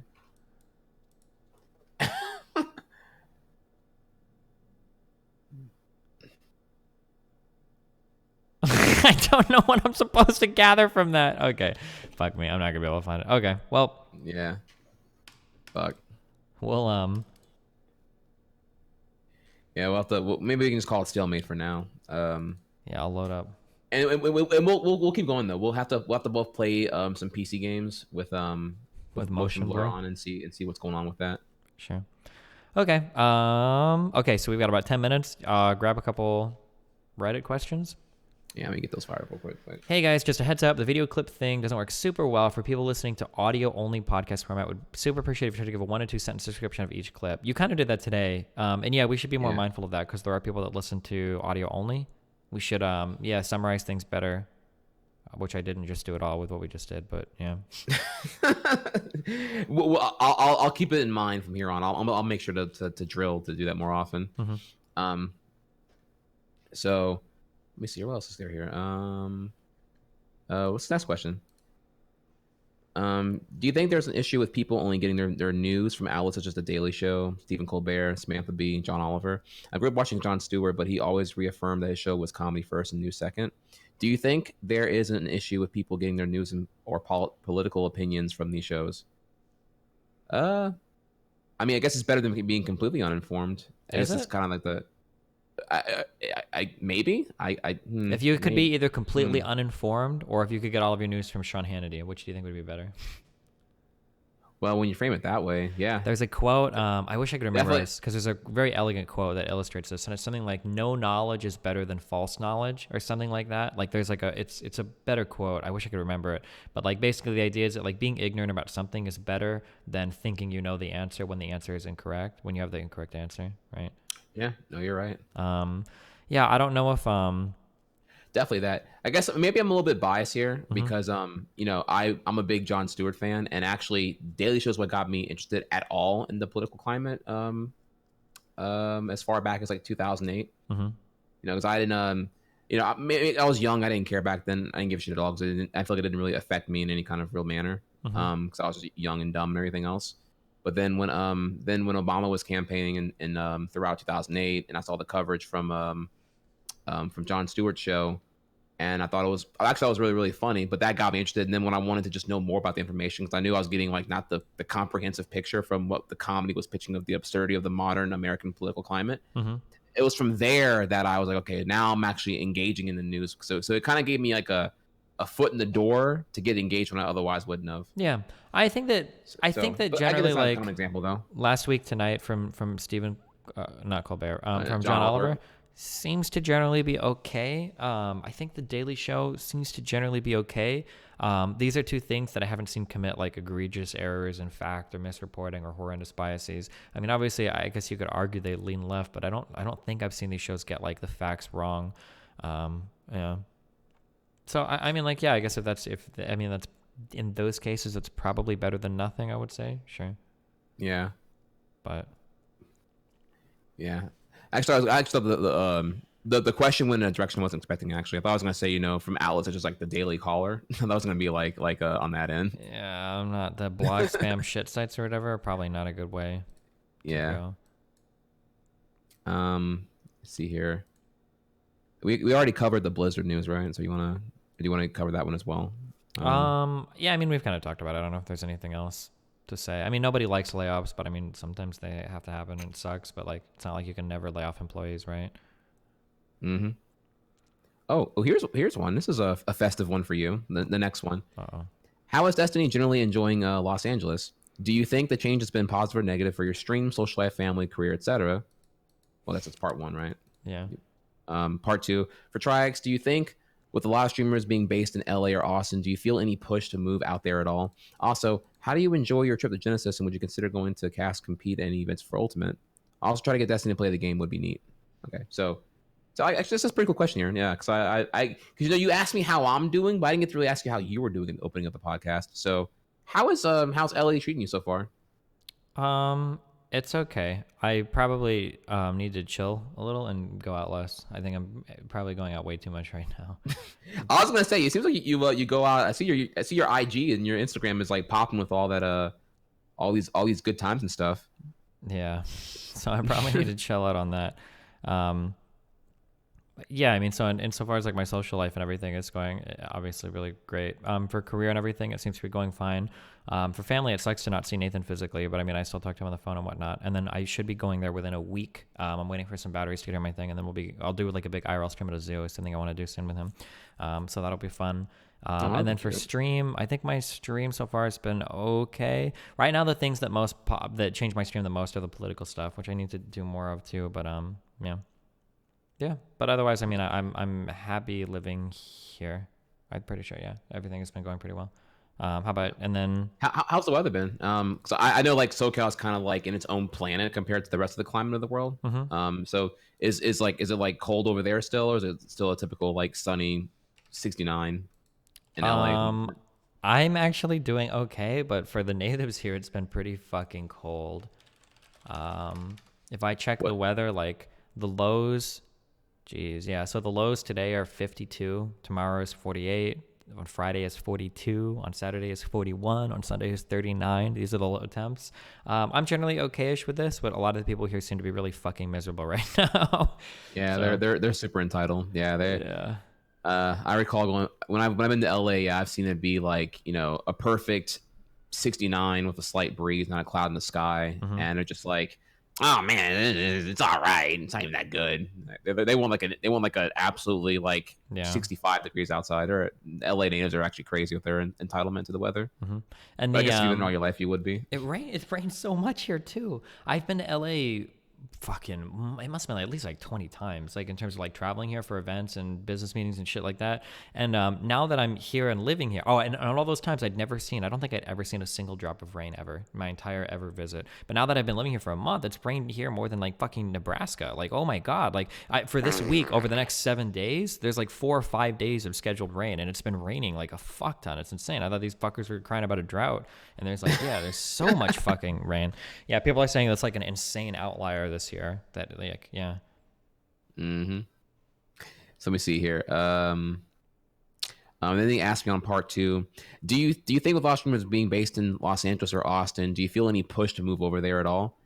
I don't know what I'm supposed to gather from that. Okay. Fuck me. I'm not gonna be able to find it. Okay. Well. Yeah. Fuck. Well, yeah, maybe we can just call it stalemate for now. Yeah, I'll load up. And we'll keep going though. We'll have to both play some PC games with motion blur on and see what's going on with that. Sure. Okay. Okay, so we've got about 10 minutes. Grab a couple Reddit questions. Yeah, let me get those fired real quick. Hey guys, just a heads up, the video clip thing doesn't work super well for people listening to audio-only podcast format. Would super appreciate if you try to give a 1 or 2 sentence description of each clip. You kind of did that today. And yeah, we should be more mindful of that because there are people that listen to audio only. We should, summarize things better, which I didn't just do at all with what we just did, but yeah. Well, I'll keep it in mind from here on. I'll make sure to drill to do that more often. Mm-hmm. So let me see what else is there here. What's the next question? Do you think there's an issue with people only getting their news from outlets such as The Daily Show, Stephen Colbert, Samantha Bee, John Oliver? I grew up watching Jon Stewart, but he always reaffirmed that his show was comedy first and news second. Do you think there is an issue with people getting their news or political opinions from these shows? I mean, I guess it's better than being completely uninformed. Is it's kind of like the... if you could be either completely uninformed or if you could get all of your news from Sean Hannity, which do you think would be better? Well, when you frame it that way, yeah. There's a quote, I wish I could remember this, because there's a very elegant quote that illustrates this, and it's something like, no knowledge is better than false knowledge, or something like that. Like, there's like it's a better quote. I wish I could remember it. But like, basically the idea is that like being ignorant about something is better than thinking you know the answer when the answer is incorrect, when you have the incorrect answer, right? Yeah, no, you're right. Yeah, I don't know if definitely that. I guess maybe I'm a little bit biased here because I'm a big Jon Stewart fan, and actually Daily Show is what got me interested at all in the political climate as far back as like 2008. Because I didn't maybe I was young, I didn't care back then. I didn't give a shit at all because I feel like it didn't really affect me in any kind of real manner because I was just young and dumb and everything else. But then when Obama was campaigning in throughout 2008, and I saw the coverage from Jon Stewart's show, and I thought it was really, really funny, but that got me interested. And then when I wanted to just know more about the information, because I knew I was getting like not the comprehensive picture from what the comedy was pitching of the absurdity of the modern American political climate, it was from there that I was like, okay, now I'm actually engaging in the news. So it kind of gave me like a foot in the door to get engaged when I otherwise wouldn't have. Yeah, I think that generally, like an example though, last week tonight from Stephen, not Colbert, from John Oliver, seems to generally be okay. I think The Daily Show seems to generally be okay. These are two things that I haven't seen commit like egregious errors in fact or misreporting or horrendous biases. I mean, obviously, I guess you could argue they lean left, but I don't think I've seen these shows get like the facts wrong. Yeah. So I mean, like, yeah, I guess that's in those cases, it's probably better than nothing, I would say. Sure. Yeah. But. Yeah. Actually, I thought the question went in a direction I wasn't expecting. Actually, I thought I was going to say, from outlets such as like the Daily Caller. I thought it was going to be like on that end. Yeah, I'm not the blog spam shit sites or whatever. Probably not a good way. Yeah. Let's see here. We already covered the Blizzard news, right? So do you want to cover that one as well? Yeah, I mean, we've kind of talked about it. I don't know if there's anything else to say. I mean, nobody likes layoffs, but I mean, sometimes they have to happen and it sucks, but like, it's not like you can never lay off employees, right? Oh, here's one. This is a festive one for you. The next one. Uh-oh. How is Destiny generally enjoying Los Angeles? Do you think the change has been positive or negative for your stream, social life, family, career, etc.? Well, that's part one, right? Yeah. Part two, for trihex, do you think with a lot of streamers being based in LA or Austin, do you feel any push to move out there at all? Also, how do you enjoy your trip to Genesis, and would you consider going to cast, compete, any events for Ultimate? I'll also try to get Destiny to play the game, would be neat. Okay, so actually, this is a pretty cool question here. Yeah, because you asked me how I'm doing, but I didn't get to really ask you how you were doing in opening up the podcast. So how's LA treating you so far? It's okay. I probably need to chill a little and go out less. I think I'm probably going out way too much right now. I was gonna say, it seems like you go out. I see your IG and your Instagram is like popping with all that all these good times and stuff. Yeah, so I probably need to chill out on that. Yeah, I mean, so insofar as like my social life and everything is going obviously really great. For career and everything, it seems to be going fine. For family, it sucks to not see Nathan physically, but I mean, I still talk to him on the phone and whatnot. And then I should be going there within a week. I'm waiting for some batteries to get on my thing, and then I'll do like a big IRL stream at a zoo. It's something I want to do soon with him. So that'll be fun. And then for stream, I think my stream so far has been okay. Right now, the things that that change my stream the most are the political stuff, which I need to do more of too. But yeah. But otherwise, I mean, I'm happy living here. I'm pretty sure. Yeah, everything has been going pretty well. How about, and then how's the weather been? So I know like SoCal is kind of like in its own planet compared to the rest of the climate of the world. So is it like cold over there still, or is it still a typical like sunny 69 in LA? I'm actually doing okay, but for the natives here, it's been pretty fucking cold. If I check the weather, like the lows, geez, yeah. So the lows today are 52. Tomorrow is 48. On Friday is 42. On Saturday is 41. On Sunday is 39. These are the low temps. I'm generally okay-ish with this, but a lot of the people here seem to be really fucking miserable right now. Yeah, so, they're super entitled. Yeah, I recall going when I've been to LA. Yeah, I've seen it be like a perfect 69 with a slight breeze, not a cloud in the sky, and they're just like, oh man, it's all right. It's not even that good. They want like a absolutely like 65 degrees outside. Or LA natives are actually crazy with their entitlement to the weather. And I guess if you lived all your life, you would be. It rains so much here too. I've been to LA. It must have been at least like 20 times, like in terms of like traveling here for events and business meetings and shit like that. And now that I'm here and living here, and all those times I don't think I'd ever seen a single drop of rain ever, my entire ever visit. But now that I've been living here for a month, it's rained here more than like fucking Nebraska. Like, oh my God. Like for this week, over the next 7 days, there's like 4 or 5 days of scheduled rain, and it's been raining like a fuck ton. It's insane. I thought these fuckers were crying about a drought, and there's so much fucking rain. Yeah, people are saying that's like an insane outlier this year. That like, yeah. So let me see here. Then they asked me on part 2, do you think with Lost Streamers being based in Los Angeles or Austin, do you feel any push to move over there at all?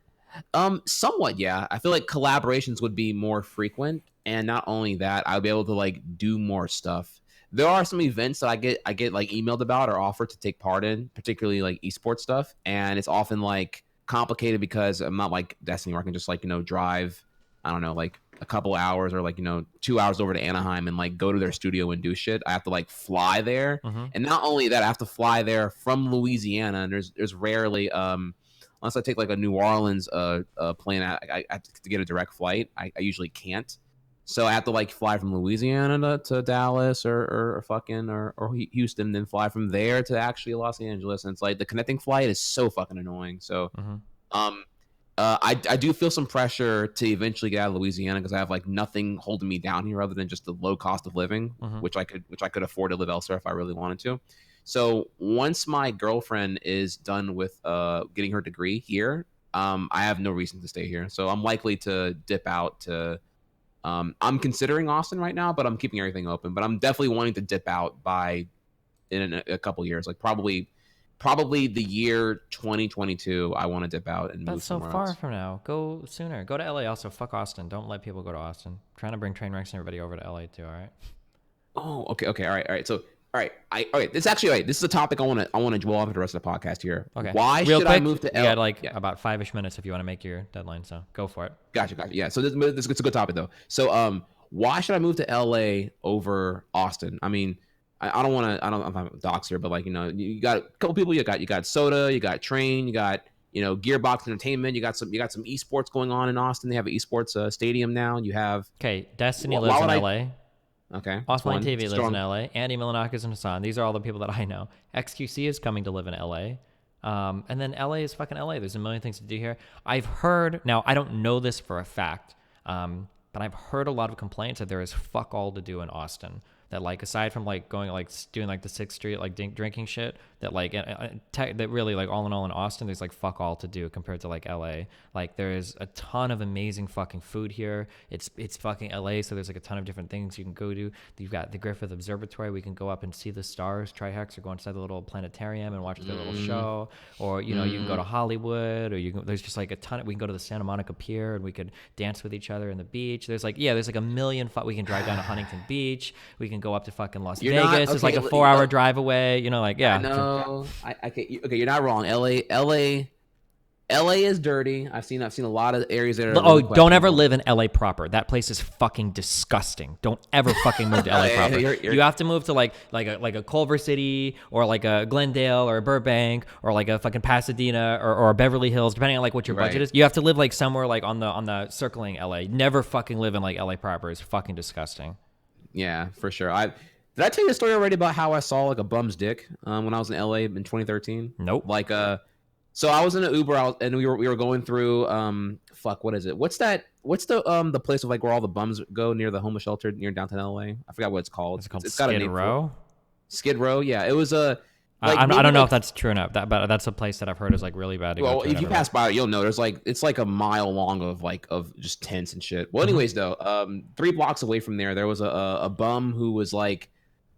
Somewhat, yeah. I feel like collaborations would be more frequent, and not only that, I'll be able to like do more stuff. There are some events that I get like emailed about or offered to take part in, particularly like esports stuff, and it's often like complicated because I'm not like Destiny where I can just like drive, I don't know, like a couple hours or like 2 hours over to Anaheim and like go to their studio and do shit. I have to like fly there, and not only that, I have to fly there from Louisiana, and there's rarely unless I take like a New Orleans plane, I have to get a direct flight. I usually can't, so I have to like fly from Louisiana to Dallas or Houston, then fly from there to actually Los Angeles. And it's like the connecting flight is so fucking annoying. So I do feel some pressure to eventually get out of Louisiana because I have like nothing holding me down here other than just the low cost of living, which I could afford to live elsewhere if I really wanted to. So once my girlfriend is done with getting her degree here, I have no reason to stay here. So I'm likely to dip out to I'm considering Austin right now, but I'm keeping everything open. But I'm definitely wanting to dip out in a couple years, like probably the year 2022. I want to dip out and move somewhere else. That's so far from now. Go sooner. Go to LA. Also, fuck Austin. Don't let people go to Austin. I'm trying to bring Trainwrecks and everybody over to LA too. All right. Oh, okay. All right. So, all right. This is actually right. This is a topic I want to dwell on for the rest of the podcast here. Okay. Why Real should quick, I move to LA? You got about 5-ish minutes if you want to make your deadline. So go for it. Gotcha. Yeah. So this it's a good topic though. So why should I move to LA over Austin? I mean, I don't want to. I don't know if I'm docs here, but like you got a couple people. You got Soda. You got Train. You got Gearbox Entertainment. You got some esports going on in Austin. They have an esports stadium now. You have Destiny lives in LA. Okay. Offline TV lives in LA. Andy Milanakis and Hassan. These are all the people that I know. XQC is coming to live in LA. And then LA is fucking LA. There's a million things to do here. I've heard, now I don't know this for a fact, but I've heard a lot of complaints that there is fuck all to do in Austin. that like aside from like going like doing like the 6th Street like drinking shit, that like that really like all in all in Austin there's like fuck all to do compared to like LA. Like there is a ton of amazing fucking food here. It's fucking LA, so there's like a ton of different things you can go to. You've got the Griffith Observatory, we can go up and see the stars, trihex, or go inside the little planetarium and watch their little show, or you know you can go to Hollywood, or there's just like a ton we can go to the Santa Monica Pier and we could dance with each other in the beach. There's like a million we can drive down to Huntington Beach, we can go up to fucking Las Vegas. It's like a 4-hour drive away, you know, like I know. Okay, you're not wrong. LA is dirty. I've seen a lot of areas that are really don't ever live in LA proper. That place is fucking disgusting. Don't ever fucking move to LA proper. You have to move to like a Culver City, or like a Glendale, or a Burbank, or like a fucking Pasadena, or Beverly Hills, depending on like what your budget is. You have to live like somewhere like on the circling LA. Never fucking live in like LA proper. It's fucking disgusting. Yeah, for sure. Did I tell you a story already about how I saw like a bum's dick when I was in LA in 2013? Nope. Like so I was in an Uber and we were going through what is it? What's the place of like where all the bums go near the homeless shelter near downtown LA? I forgot what it's called. It's called it's got Skid a name Row. Skid Row, yeah. It was a. I don't know if that's true enough. But that's a place that I've heard is like really bad. Well, if you pass by it, you'll know it's like a mile long of just tents and shit. Well, anyways, though, 3 blocks away from there was a bum who was like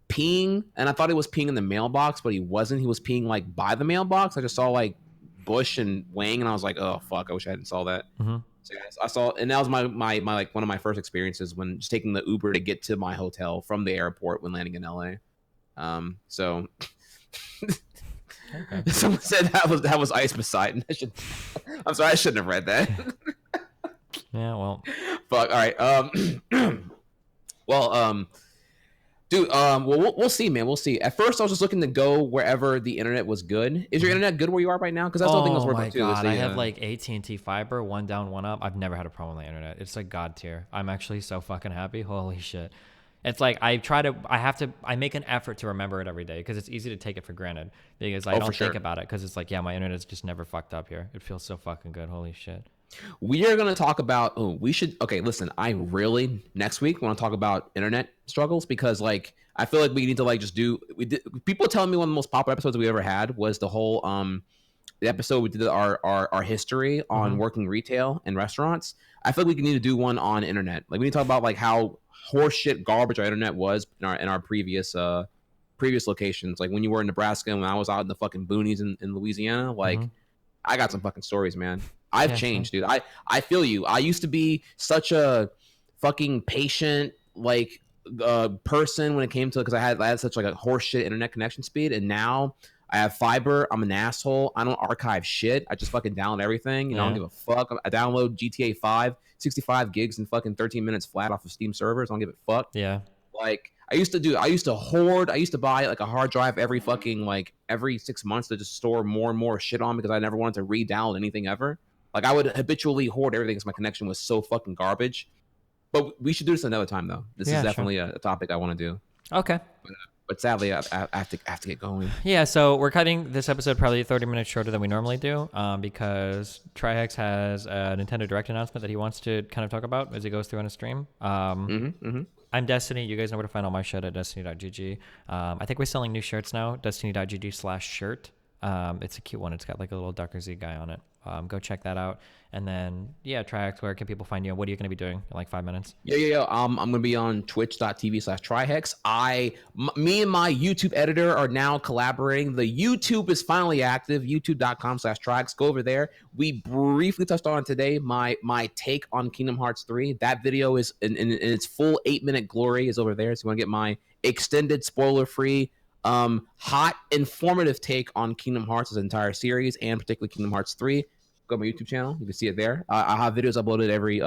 peeing, and I thought he was peeing in the mailbox, but he wasn't. He was peeing like by the mailbox. I just saw like bush and wang, and I was like, oh fuck, I wish I hadn't saw that. So yeah, I saw, and that was my like one of my first experiences when just taking the Uber to get to my hotel from the airport when landing in LA. So. Okay. Someone said that was Ice Poseidon. I'm sorry, I shouldn't have read that. Yeah, well, fuck. All right. Dude. Well, we'll see, man. We'll see. At first, I was just looking to go wherever the internet was good. Is your internet good where you are right now? Because that's the thing I was working on too. God, I have like AT&T fiber, one down, one up. I've never had a problem with the internet. It's like god tier. I'm actually so fucking happy. Holy shit. It's like I make an effort to remember it every day because it's easy to take it for granted because I don't think about it because it's like, yeah, my internet's just never fucked up here. It feels so fucking good. Holy shit. We are going to talk about, listen, I really next week want to talk about internet struggles because like, I feel like we need to like just people telling me one of the most popular episodes we ever had was the whole, the episode we did our history on working retail and restaurants. I feel like we need to do one on internet. Like we need to talk about like how horseshit garbage our internet was in our previous locations. Like when you were in Nebraska and when I was out in the fucking boonies in Louisiana, like I got some fucking stories, man. I've changed, dude. I feel you. I used to be such a fucking patient like person when it came to, because I had such like a horseshit internet connection speed, and now I have fiber. I'm an asshole. I don't archive shit. I just fucking download everything. You know, I don't give a fuck. I download GTA 5, 65 gigs in fucking 13 minutes flat off of Steam servers. I don't give a fuck. Yeah. Like I used to hoard. I used to buy like a hard drive every 6 months to just store more and more shit on because I never wanted to re-download anything ever. Like I would habitually hoard everything because my connection was so fucking garbage. But we should do this another time though. This is definitely a topic I want to do. Okay. But sadly, I have to get going. Yeah, so we're cutting this episode probably 30 minutes shorter than we normally do because trihex has a Nintendo Direct announcement that he wants to kind of talk about as he goes through on a stream. I'm Destiny. You guys know where to find all my shit at destiny.gg. I think we're selling new shirts now, destiny.gg/shirt. It's a cute one. It's got like a little Dr. Z guy on it. Go check that out. And then, yeah, trihex, where can people find you? What are you going to be doing in like 5 minutes? Yeah. I'm going to be on twitch.tv/trihex. Me and my YouTube editor are now collaborating. The YouTube is finally active, youtube.com/trihex. Go over there. We briefly touched on today my take on Kingdom Hearts 3. That video is in its full 8-minute glory is over there. So you want to get my extended spoiler-free hot informative take on Kingdom Hearts' entire series and particularly Kingdom Hearts 3. Go to my YouTube channel. You can see it there. I have videos uploaded every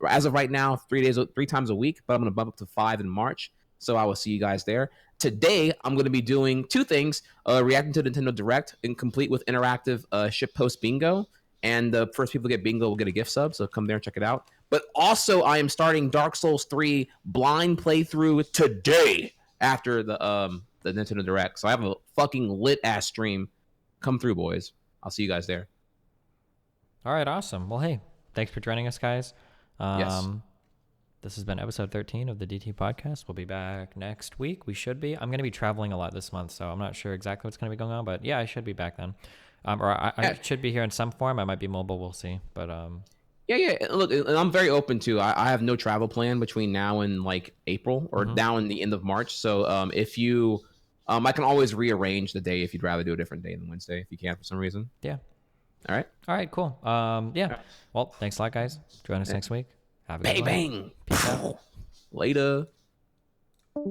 as of right now 3 times a week, but I'm going to bump up to 5 in March. So I will see you guys there. Today I'm going to be doing 2 things: reacting to Nintendo Direct, and complete with interactive ship post bingo. And the first people to get bingo will get a gift sub. So come there and check it out. But also I am starting Dark Souls 3 blind playthrough today after the Nintendo Direct. So I have a fucking lit ass stream. Come through, boys. I'll see you guys there. All right, awesome. Well, hey, thanks for joining us, guys. Yes. This has been episode 13 of the DT podcast. We'll be back next week. We should be. I'm going to be traveling a lot this month, so I'm not sure exactly what's going to be going on, but yeah, I should be back then. Or I should be here in some form. I might be mobile. We'll see. But yeah. Look, I'm very open to. I have no travel plan between now and like April or now and the end of March. So if you, I can always rearrange the day if you'd rather do a different day than Wednesday if you can for some reason. Yeah. All right. Cool. Yeah. Well, thanks a lot, guys. Join us next week. Have a good one. Bang. Peace out. Later.